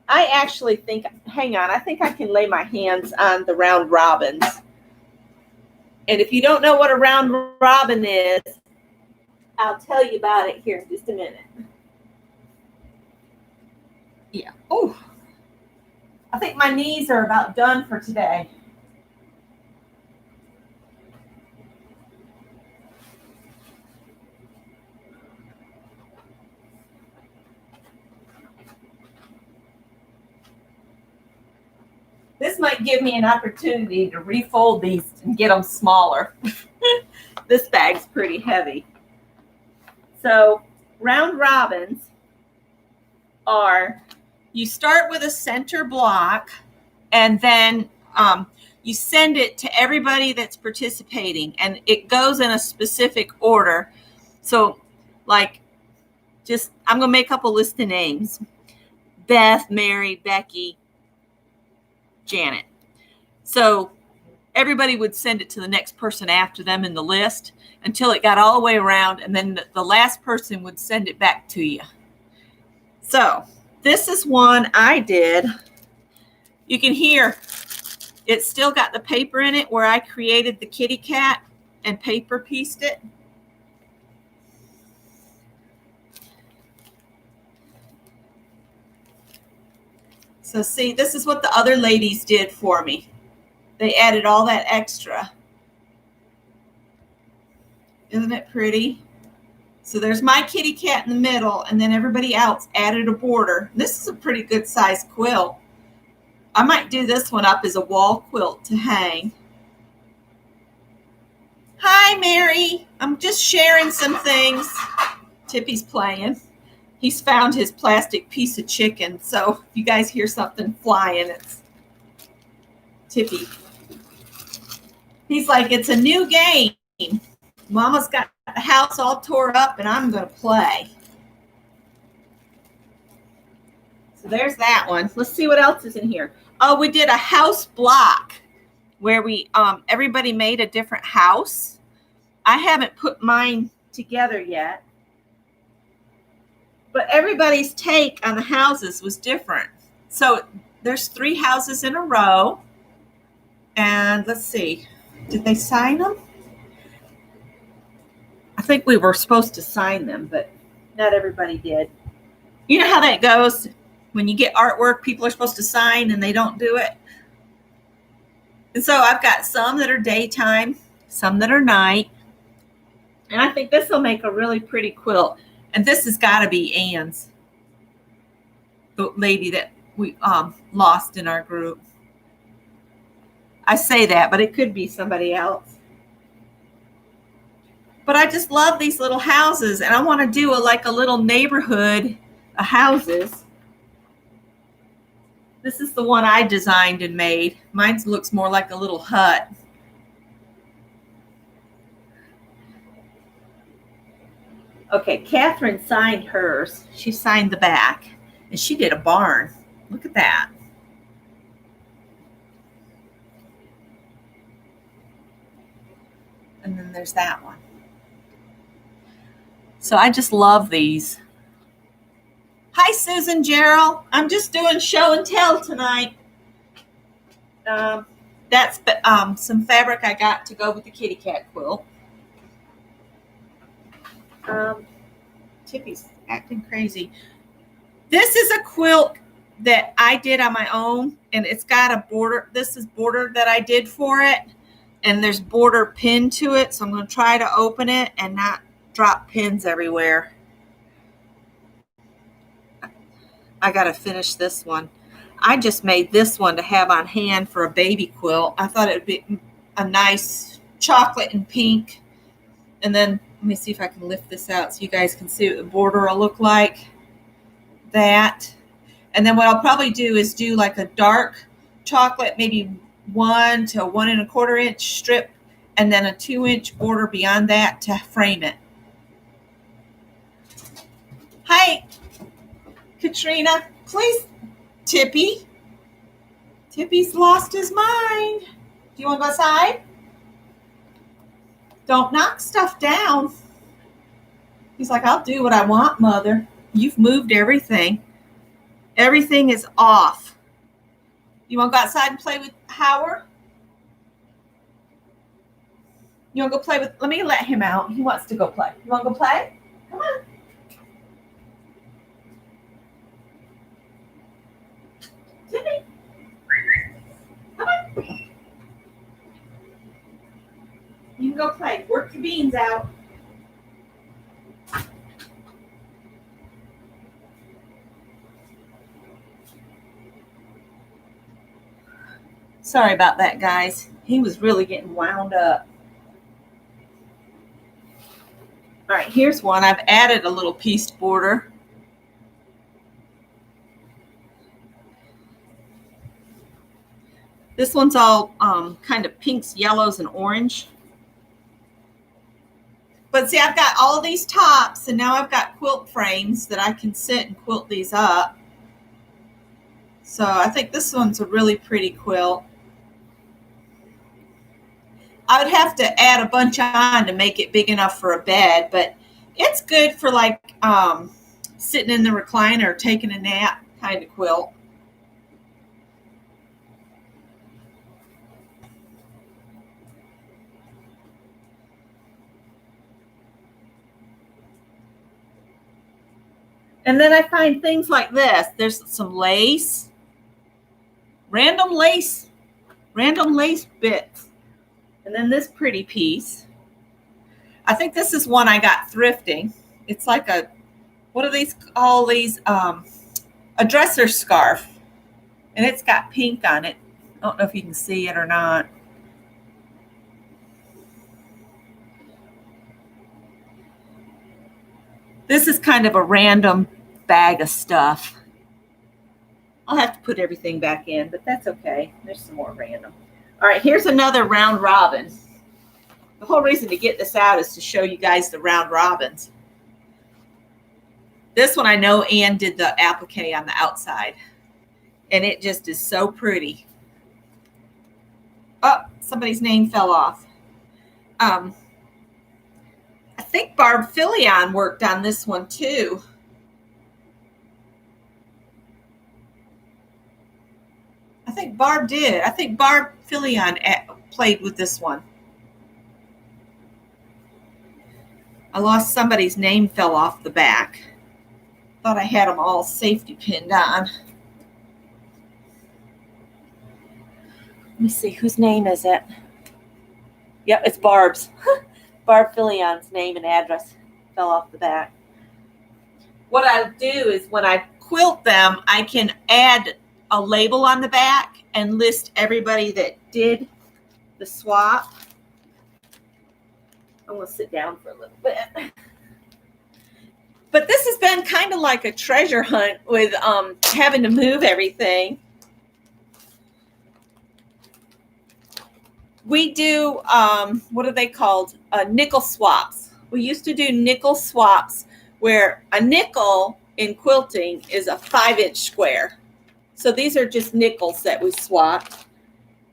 I actually think, hang on, I think I can lay my hands on the round robins. And if you don't know what a round robin is, I'll tell you about it here in just a minute. Yeah. Oh, I think my knees are about done for today. This might give me an opportunity to refold these and get them smaller. This bag's pretty heavy. So round robins are, you start with a center block and then you send it to everybody that's participating, and it goes in a specific order. So like, I'm going to make up a list of names. Beth, Mary, Becky, Janet. So everybody would send it to the next person after them in the list until it got all the way around, and then the last person would send it back to you. So this is one I did. You can hear it's still got the paper in it where I created the kitty cat and paper pieced it. So see, this is what the other ladies did for me. They added all that extra. Isn't it pretty? So there's my kitty cat in the middle, and then everybody else added a border. This is a pretty good size quilt. I might do this one up as a wall quilt to hang. Hi, Mary. I'm just sharing some things. Tippy's playing. He's found his plastic piece of chicken. So if you guys hear something flying, it's Tippy. He's like, it's a new game. Mama's got the house all tore up and I'm going to play. So there's that one. Let's see what else is in here. Oh, we did a house block. where we everybody made a different house. I haven't put mine together yet, but everybody's take on the houses was different. So there's 3 houses in a row, and let's see, did they sign them? I think we were supposed to sign them, but not everybody did. You know how that goes when you get artwork, people are supposed to sign and they don't do it. And so I've got some that are daytime, some that are night. And I think this will make a really pretty quilt. And this has got to be Anne's, the lady that we lost in our group. I say that, but it could be somebody else. But I just love these little houses, and I want to do a little neighborhood of houses. This is the one I designed and made. Mine looks more like a little hut. Okay, Catherine signed hers. She signed the back, and she did a barn. Look at that. And then there's that one. So I just love these. Hi, Susan Gerald. I'm just doing show and tell tonight. That's some fabric I got to go with the kitty cat quilt. Tippy's acting crazy. This is a quilt that I did on my own, and it's got a border. This is border that I did for it, and there's border pinned to it. So I'm going to try to open it and not drop pins everywhere. I got to finish this one. I just made this one to have on hand for a baby quilt. I thought it would be a nice chocolate and pink. And then let me see if I can lift this out so you guys can see what the border will look like. That. And then what I'll probably do is do like a dark chocolate, maybe 1 to 1 1/4 inch strip, and then a 2-inch border beyond that to frame it. Hi, Katrina. Please, Tippy. Tippy's lost his mind. Do you want to go outside? Don't knock stuff down. He's like, I'll do what I want, Mother. You've moved everything. Everything is off. You want to go outside and play with Howard? You want to go play with, let me let him out. He wants to go play. You want to go play? Come on. Tippy. Come on. You can go play. Work your beans out. Sorry about that, guys. He was really getting wound up. All right, here's one. I've added a little pieced border. This one's all kind of pinks, yellows, and orange. But see, I've got all these tops, and now I've got quilt frames that I can sit and quilt these up. So I think this one's a really pretty quilt. I would have to add a bunch on to make it big enough for a bed, but it's good for like sitting in the recliner, taking a nap kind of quilt. And then I find things like this. There's some lace, random lace bits. And then this pretty piece. I think this is one I got thrifting. It's like a, what do these call these? A dresser scarf. And it's got pink on it. I don't know if you can see it or not. This is kind of a random bag of stuff. I'll have to put everything back in, but that's okay. There's some more random. All right, here's another round robin. The whole reason to get this out is to show you guys the round robins. This one I know Anne did the applique on the outside, and it just is so pretty. Oh, somebody's name fell off. I think Barb Filion worked on this one too. I think Barb did. I think Barb Filion played with this one. I lost somebody's name fell off the back. Thought I had them all safety pinned on. Let me see, whose name is it? Yep, it's Barb's. Barb Filion's name and address fell off the back. What I'll do is when I quilt them, I can add a label on the back and list everybody that did the swap. I'm going to sit down for a little bit. But this has been kind of like a treasure hunt with having to move everything. We do, what are they called? Nickel swaps. We used to do nickel swaps where a nickel in quilting is a 5-inch square. So these are just nickels that we swapped.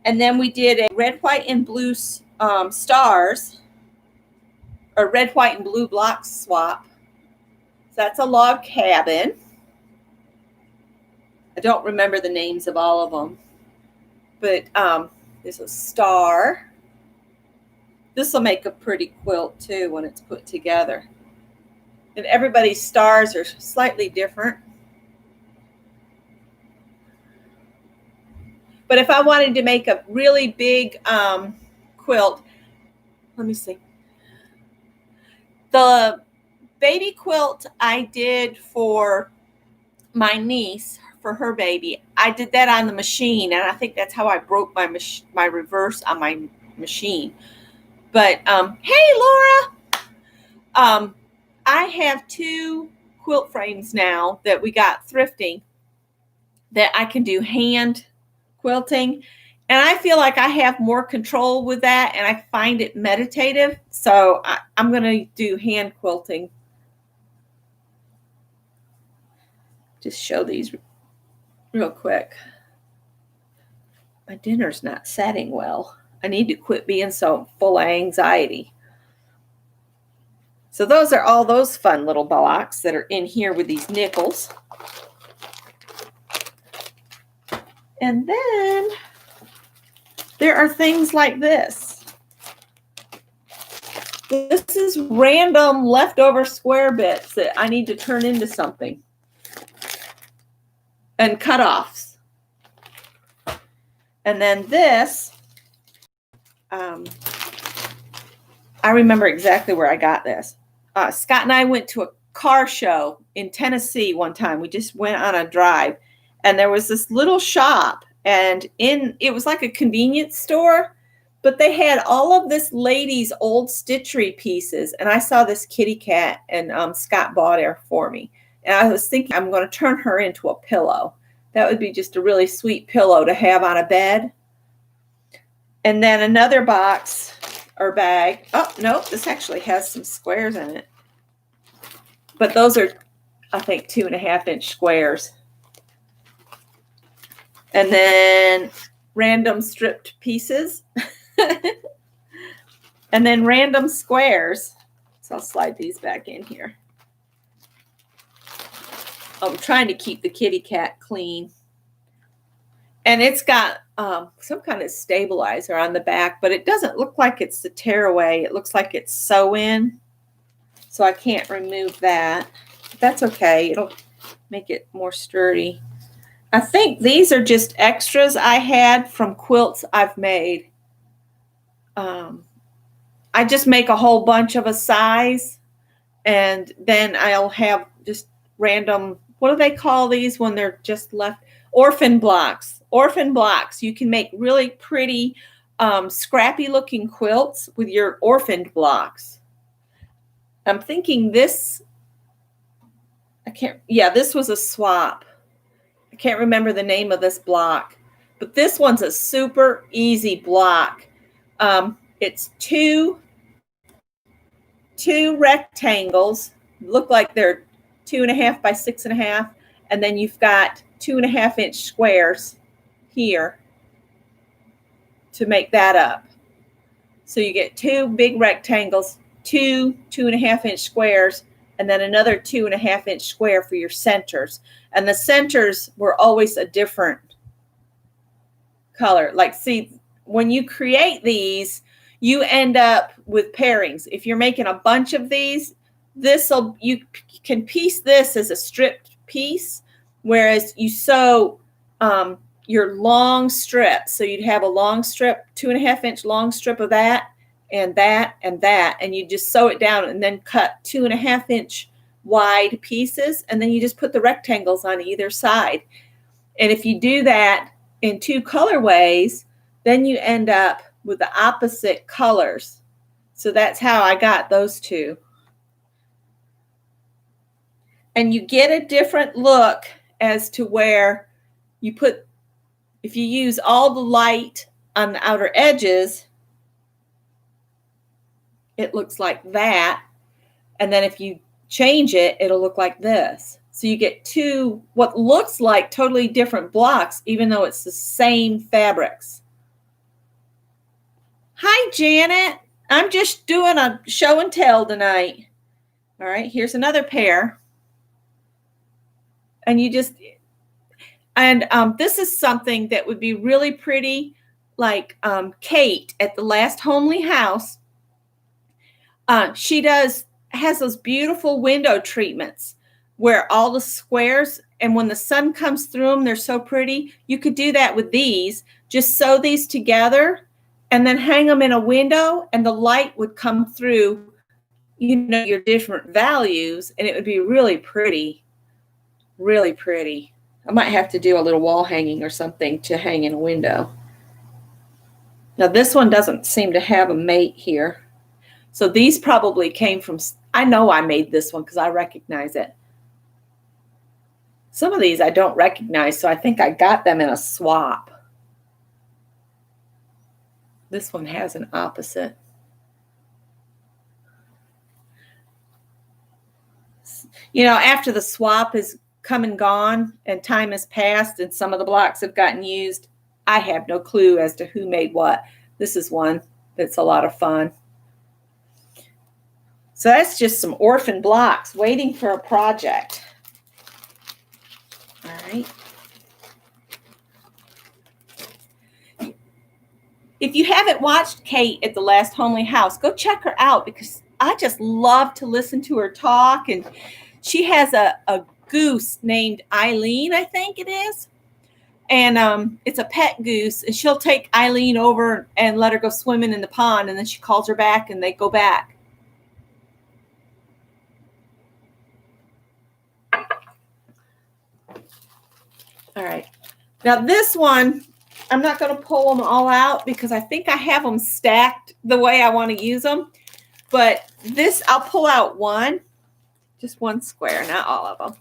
And then we did a red, white, and blue stars, or red, white, and blue blocks swap. So that's a log cabin. I don't remember the names of all of them. But there's a star. This will make a pretty quilt too when it's put together. And everybody's stars are slightly different. But if I wanted to make a really big quilt, let me see. The baby quilt I did for my niece, for her baby, I did that on the machine, and I think that's how I broke my reverse on my machine. But hey, Laura, I have 2 quilt frames now that we got thrifting that I can do hand quilting, and I feel like I have more control with that, and I find it meditative. So I'm going to do hand quilting. Just show these real quick. My dinner's not setting well. I need to quit being so full of anxiety. So those are all those fun little blocks that are in here with these nickels. And then there are things like this. This is random leftover square bits that I need to turn into something. And cutoffs. And then this, I remember exactly where I got this. Scott and I went to a car show in Tennessee one time. We just went on a drive, and there was this little shop, and it was like a convenience store, but they had all of this lady's old stitchery pieces, and I saw this kitty cat, and Scott bought her for me. And I was thinking I'm going to turn her into a pillow. That would be just a really sweet pillow to have on a bed. And then another box or bag. Oh, no, this actually has some squares in it. But those are, I think, 2.5-inch squares. And then random stripped pieces. And then random squares. So I'll slide these back in here. I'm trying to keep the kitty cat clean. And it's got some kind of stabilizer on the back, but it doesn't look like it's the tearaway. It looks like it's sew in. So I can't remove that. But that's okay. It'll make it more sturdy. I think these are just extras I had from quilts I've made. I just make a whole bunch of a size, and then I'll have just random, what do they call these when they're just left? Orphan blocks. Orphan blocks. You can make really pretty, scrappy looking quilts with your orphaned blocks. I'm thinking this, this was a swap. I can't remember the name of this block, but this one's a super easy block. It's two rectangles, look like they're 2.5 by 6.5, and then you've got 2.5-inch squares here. to make that up. So you get 2 big rectangles, 2 2.5-inch squares, and then another 2.5-inch square for your centers. And the centers were always a different color. Like, see, when you create these, you end up with pairings. If you're making a bunch of these, you can piece this as a stripped piece, whereas you sew your long strip. So you'd have a long strip, 2.5-inch long strip of that, and that, and that, and you just sew it down and then cut 2.5-inch wide pieces, and then you just put the rectangles on either side. And if you do that in 2 colorways, then you end up with the opposite colors. So that's how I got those 2. And you get a different look as to where you put, if you use all the light on the outer edges, it looks like that. And then if you change it, it'll look like this. So you get 2 what looks like totally different blocks, even though it's the same fabrics. Hi, Janet. I'm just doing a show and tell tonight. All right, here's another pair. And you just, and this is something that would be really pretty, like Kate at the last homely house. She has those beautiful window treatments where all the squares, and when the sun comes through them, they're so pretty. You could do that with these. Just sew these together and then hang them in a window, and the light would come through, you know, your different values, and it would be really pretty, really pretty. I might have to do a little wall hanging or something to hang in a window. Now this one doesn't seem to have a mate here. So these probably came from, I know I made this one because I recognize it. Some of these I don't recognize, so I think I got them in a swap. This one has an opposite. You know, after the swap is come and gone and time has passed and some of the blocks have gotten used, I have no clue as to who made what. This is one that's a lot of fun. So that's just some orphan blocks waiting for a project. All right. If you haven't watched Kate at the last homely house, go check her out because I just love to listen to her talk. And she has a goose named Eileen, I think it is. And it's a pet goose. And she'll take Eileen over and let her go swimming in the pond. And then she calls her back and they go back. All right. Now this one, I'm not going to pull them all out because I think I have them stacked the way I want to use them. But this, I'll pull out one, just one square, not all of them.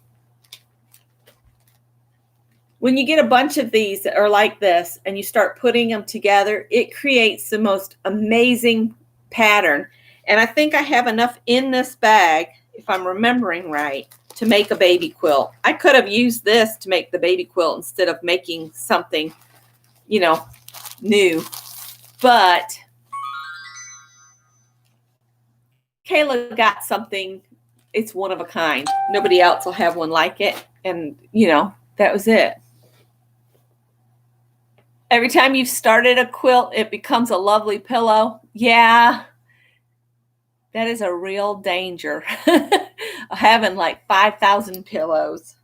When you get a bunch of these that are like this and you start putting them together, it creates the most amazing pattern. And I think I have enough in this bag, if I'm remembering right, to make a baby quilt. I could have used this to make the baby quilt instead of making something, you know, new. But Kayla got something, it's one of a kind. Nobody else will have one like it. And, you know, that was it. Every time you've started a quilt, it becomes a lovely pillow. Yeah, that is a real danger. Having like 5,000 pillows.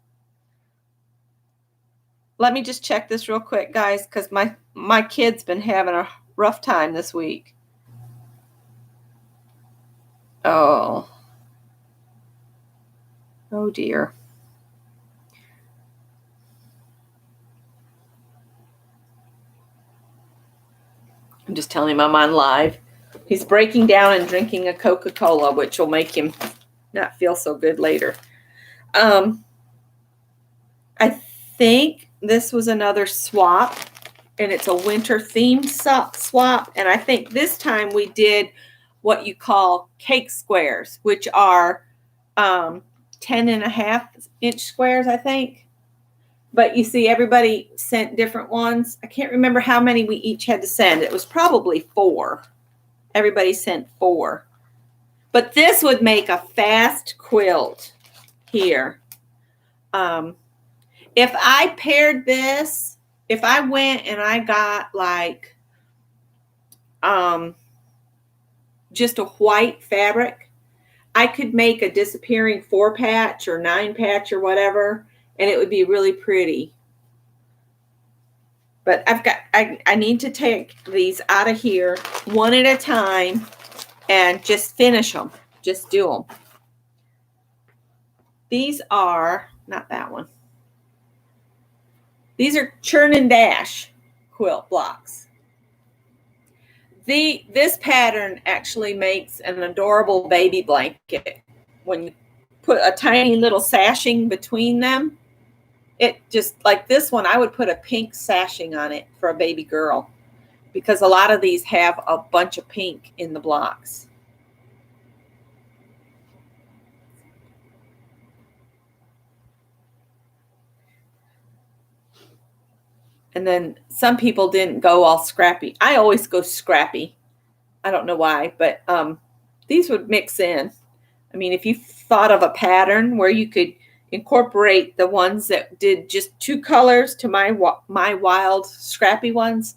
Let me just check this real quick, guys, because my kid's been having a rough time this week. Oh dear. I'm just telling him I'm on live. He's breaking down and drinking a Coca-Cola, which will make him not feel so good later. I think this was another swap, and it's a winter theme swap. And I think this time we did what you call cake squares, which are 10.5-inch squares, I think. But you see, everybody sent different ones. I can't remember how many we each had to send. It was probably 4. Everybody sent 4. But this would make a fast quilt here. If I paired this, if I went and I got like just a white fabric, I could make a disappearing 4-patch or 9-patch or whatever, and it would be really pretty. But I need to take these out of here one at a time and just finish them. Just do them. These are, not that one. These are Churn and Dash quilt blocks. This pattern actually makes an adorable baby blanket. When you put a tiny little sashing between them, it just, like this one, I would put a pink sashing on it for a baby girl, because a lot of these have a bunch of pink in the blocks. And then some people didn't go all scrappy. I always go scrappy. I don't know why, but these would mix in. I mean, if you thought of a pattern where you could incorporate the ones that did just 2 colors to my wild scrappy ones,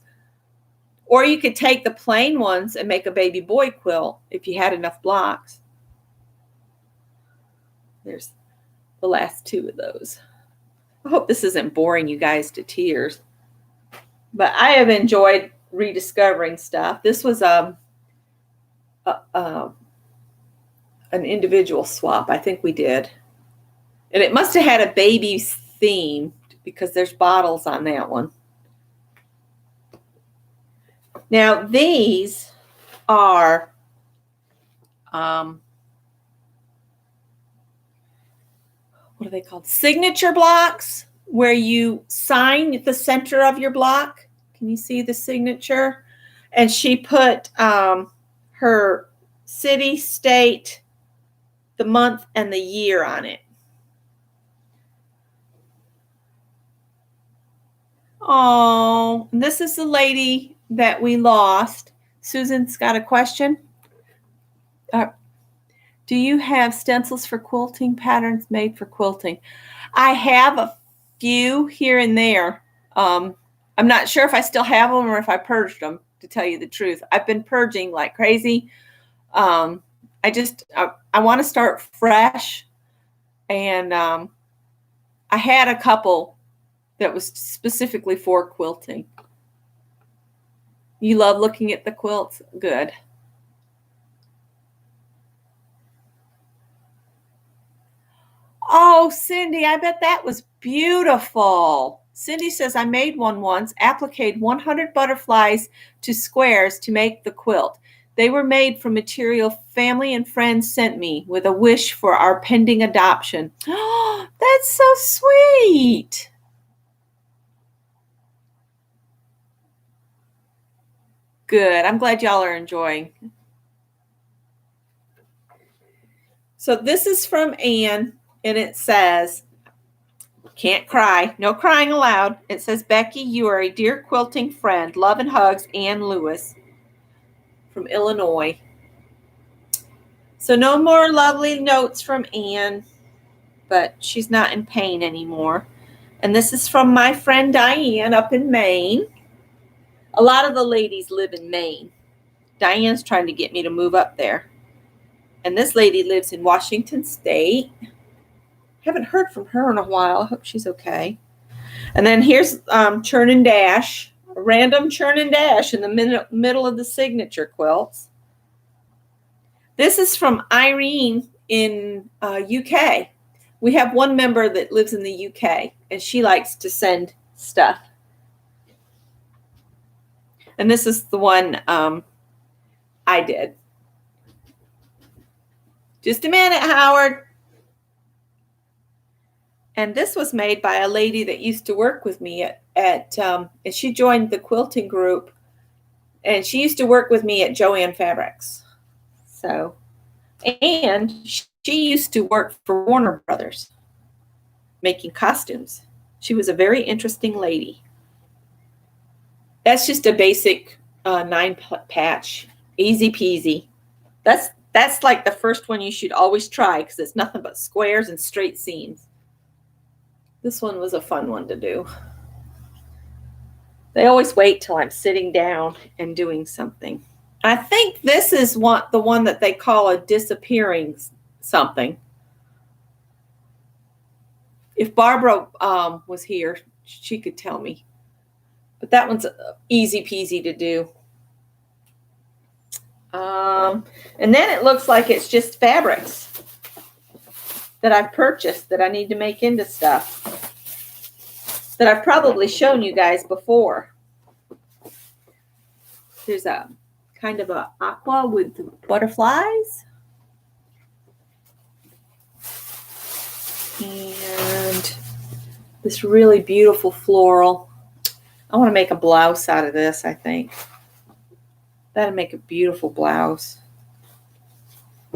or you could take the plain ones and make a baby boy quilt if you had enough blocks. There's the last 2 of those. I hope this isn't boring you guys to tears, but I have enjoyed rediscovering stuff. This was an individual swap. I think we did. And it must have had a baby's theme because there's bottles on that one. Now these are what are they called? Signature blocks, where you sign the center of your block. Can you see the signature? And she put her city, state, the month, and the year on it. Oh, this is the lady that we lost. Susan's got a question. Do you have stencils for quilting, patterns made for quilting? I have a few here and there. I'm not sure if I still have them or if I purged them, to tell you the truth. I've been purging like crazy. I want to start fresh. And I had a couple that was specifically for quilting. You love looking at the quilts? Good. Oh, Cindy, I bet that was beautiful. Cindy says, I made one once, appliqued 100 butterflies to squares to make the quilt. They were made from material family and friends sent me with a wish for our pending adoption. Oh, that's so sweet. Good. I'm glad y'all are enjoying. So this is from Anne, and it says, can't cry. No crying allowed. It says, Becky, you are a dear quilting friend. Love and hugs, Ann Lewis from Illinois. So no more lovely notes from Anne, but she's not in pain anymore. And this is from my friend Diane up in Maine. A lot of the ladies live in Maine. Diane's trying to get me to move up there. And this lady lives in Washington State. Haven't heard from her in a while. I hope she's okay. And then here's Churn and Dash, a random Churn and Dash in the middle of the signature quilts. This is from Irene in UK. We have one member that lives in the UK, and she likes to send stuff. And this is the one I did. Just a minute, Howard. And this was made by a lady that used to work with me and she joined the quilting group, and she used to work with me at Joann Fabrics. So, and she used to work for Warner Brothers making costumes. She was a very interesting lady. That's just a basic 9 patch, easy peasy. That's like the first one you should always try because it's nothing but squares and straight seams. This one was a fun one to do. They always wait till I'm sitting down and doing something. I think this is the one that they call a disappearing something. If Barbara was here, she could tell me. But that one's easy peasy to do. And then it looks like it's just fabrics that I've purchased that I need to make into stuff that I've probably shown you guys before. There's a kind of a aqua with butterflies. And this really beautiful floral. I want to make a blouse out of this, I think. That'd make a beautiful blouse.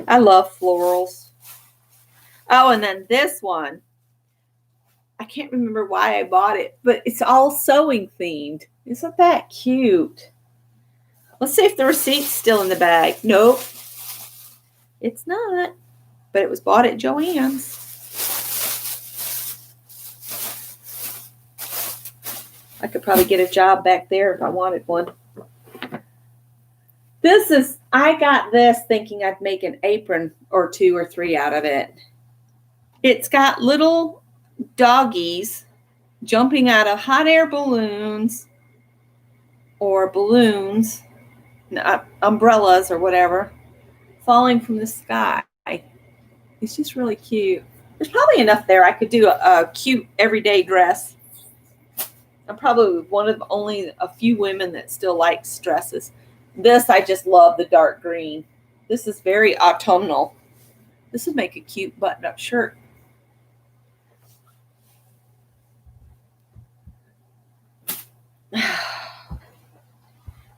I love florals. Oh, and then this one. I can't remember why I bought it, but it's all sewing themed. Isn't that cute? Let's see if the receipt's still in the bag. Nope. It's not. But it was bought at Joann's. I could probably get a job back there if I wanted one. I got this thinking I'd make an apron or 2 or 3 out of it. It's got little doggies jumping out of hot air balloons or balloons, umbrellas or whatever, falling from the sky. It's just really cute. There's probably enough there. I could do a cute everyday dress. I'm probably one of only a few women that still likes dresses. This, I just love the dark green. This is very autumnal. This would make a cute button-up shirt.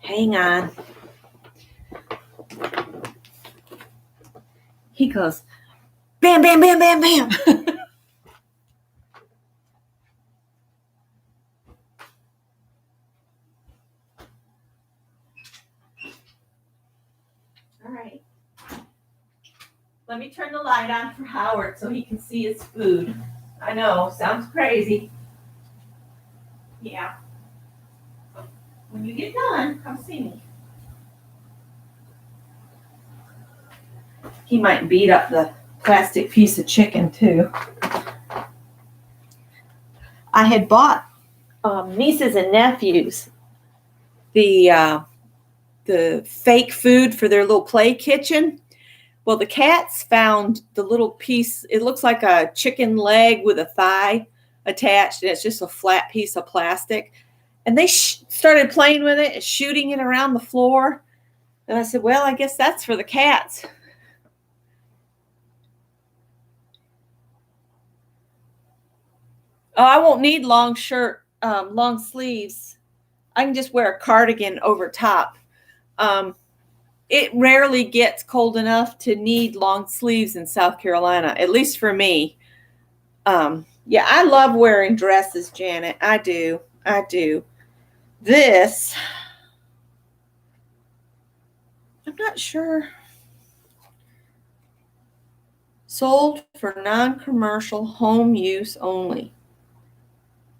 Hang on. He goes, bam, bam, bam, bam, bam. All right. Let me turn the light on for Howard so he can see his food. I know, sounds crazy. Yeah. When you get done, come see me. He might beat up the plastic piece of chicken too. I had bought nieces and nephews the fake food for their little play kitchen. Well, the cats found the little piece. It looks like a chicken leg with a thigh attached, and it's just a flat piece of plastic. And they started playing with it and shooting it around the floor. And I said, well, I guess that's for the cats. Oh, I won't need long sleeves. I can just wear a cardigan over top. It rarely gets cold enough to need long sleeves in South Carolina, at least for me. Yeah, I love wearing dresses, Janet. I do. This, I'm not sure. Sold for non-commercial home use only.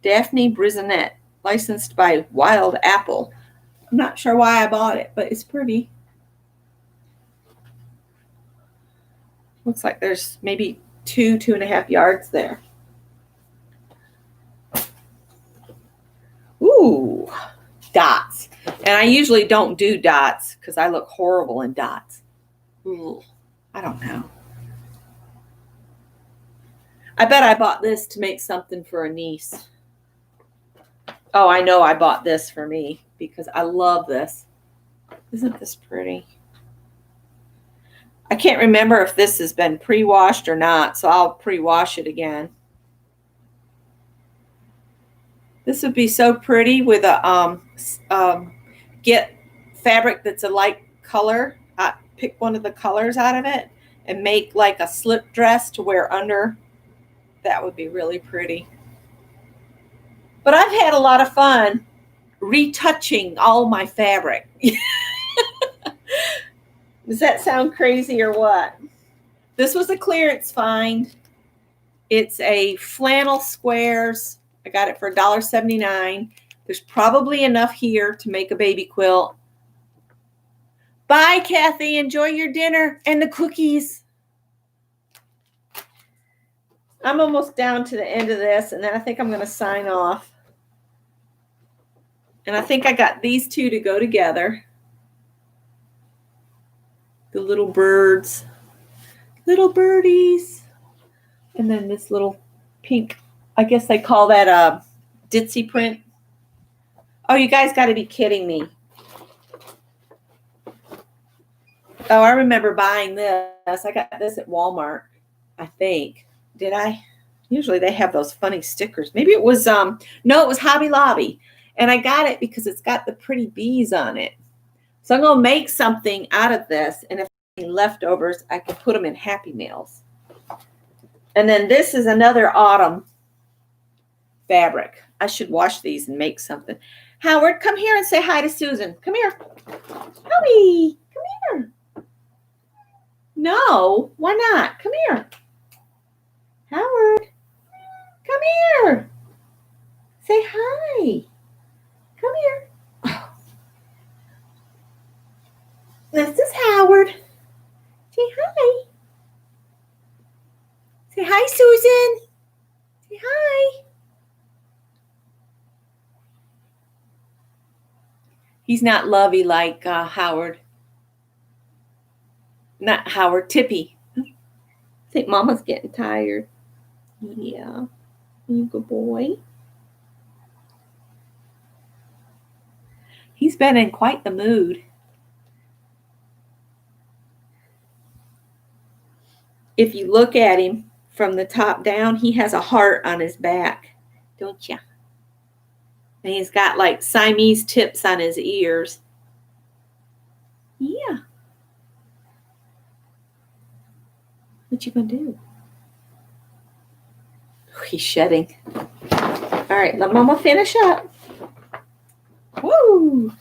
Daphne Brisonette, licensed by Wild Apple. I'm not sure why I bought it, but it's pretty. Looks like there's maybe 2.5 yards there. Ooh, dots. And I usually don't do dots because I look horrible in dots. Ooh, I don't know. I bet I bought this to make something for a niece. Oh, I know I bought this for me because I love this. Isn't this pretty? I can't remember if this has been pre-washed or not, so I'll pre-wash it again. This would be so pretty with a get fabric that's a light color. Pick one of the colors out of it and make like a slip dress to wear under. That would be really pretty. But I've had a lot of fun retouching all my fabric. Does that sound crazy or what? This was a clearance find. It's a flannel squares. I got it for $1.79. There's probably enough here to make a baby quilt. Bye, Kathy. Enjoy your dinner and the cookies. I'm almost down to the end of this, and then I think I'm going to sign off. And I think I got these two to go together. The little birds. Little birdies. And then this little pink, I guess they call that a ditzy print. Oh, you guys got to be kidding me. Oh, I remember buying this. I got this at Walmart, I think. Did I? Usually they have those funny stickers. Maybe it was, no, it was Hobby Lobby. And I got it because it's got the pretty bees on it. So I'm going to make something out of this. And if any leftovers, I can put them in Happy Meals. And then this is another autumn fabric. I should wash these and make something. Howard, come here and say hi to Susan. Come here. Howie, come here. No, why not? Come here. Howard, come here. Say hi. Come here. Oh. This is Howard. Say hi. Say hi, Susan. Say hi. He's not lovey like Howard. Not Howard, Tippy. I think Mama's getting tired. Yeah. Good boy. He's been in quite the mood. If you look at him from the top down, he has a heart on his back, don't you? And he's got like Siamese tips on his ears. Yeah. What you gonna do? Oh, he's shedding. All right, let Mama finish up. Woo!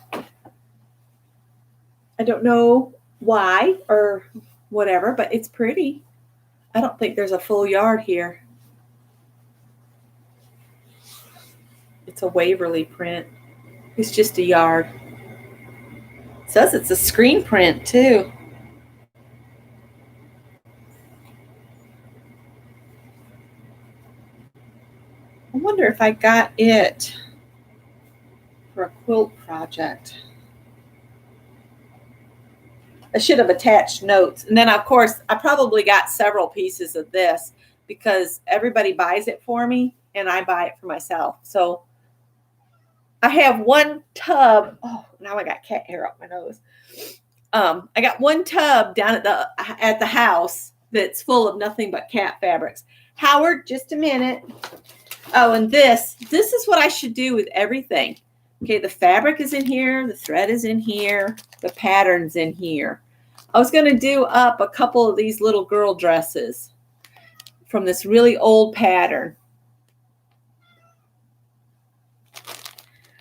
I don't know why or whatever, but it's pretty. I don't think there's a full yard here. It's a Waverly print. It's just a yard. It says it's a screen print too. I wonder if I got it for a quilt project. I should have attached notes. And then, of course, I probably got several pieces of this because everybody buys it for me and I buy it for myself. So I have one tub. Oh, now I got cat hair up my nose. I got one tub down at the house that's full of nothing but cat fabrics. Howard, just a minute. Oh, and this is what I should do with everything. Okay, the fabric is in here, the thread is in here, the pattern's in here. I was going to do up a couple of these little girl dresses from this really old pattern.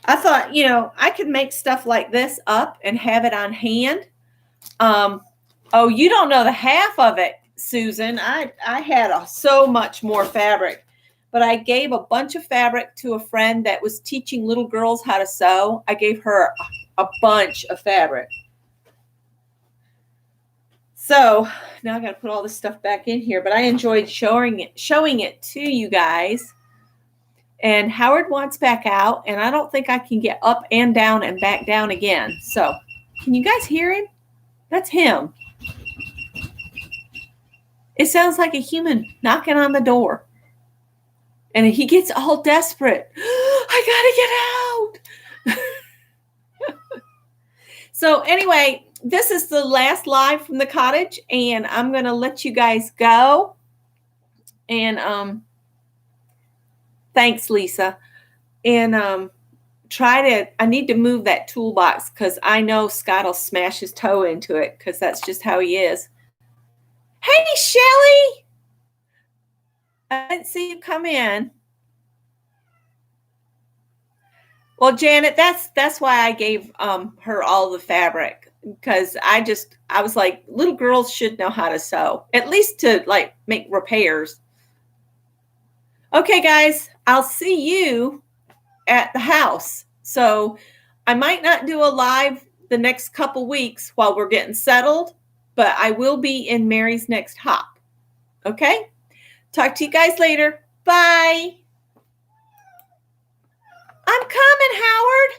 I thought, you know, I could make stuff like this up and have it on hand. Oh, you don't know the half of it, Susan. I had so much more fabric. But I gave a bunch of fabric to a friend that was teaching little girls how to sew. I gave her a bunch of fabric. So now I got to put all this stuff back in here. But I enjoyed showing it to you guys. And Howard wants back out. And I don't think I can get up and down and back down again. So can you guys hear him? That's him. It sounds like a human knocking on the door. And he gets all desperate. I gotta get out. So anyway, this is the last live from the cottage, and I'm gonna let you guys go. And thanks, Lisa. And I need to move that toolbox because I know Scott will smash his toe into it because that's just how he is. Hey, Shelly. I didn't see you come in. Well, Janet, that's why I gave her all the fabric, because I was like, little girls should know how to sew, at least to like make repairs. Okay, guys, I'll see you at the house. So I might not do a live the next couple weeks while we're getting settled, but I will be in Mary's next hop. Okay? Talk to you guys later. Bye. I'm coming, Howard.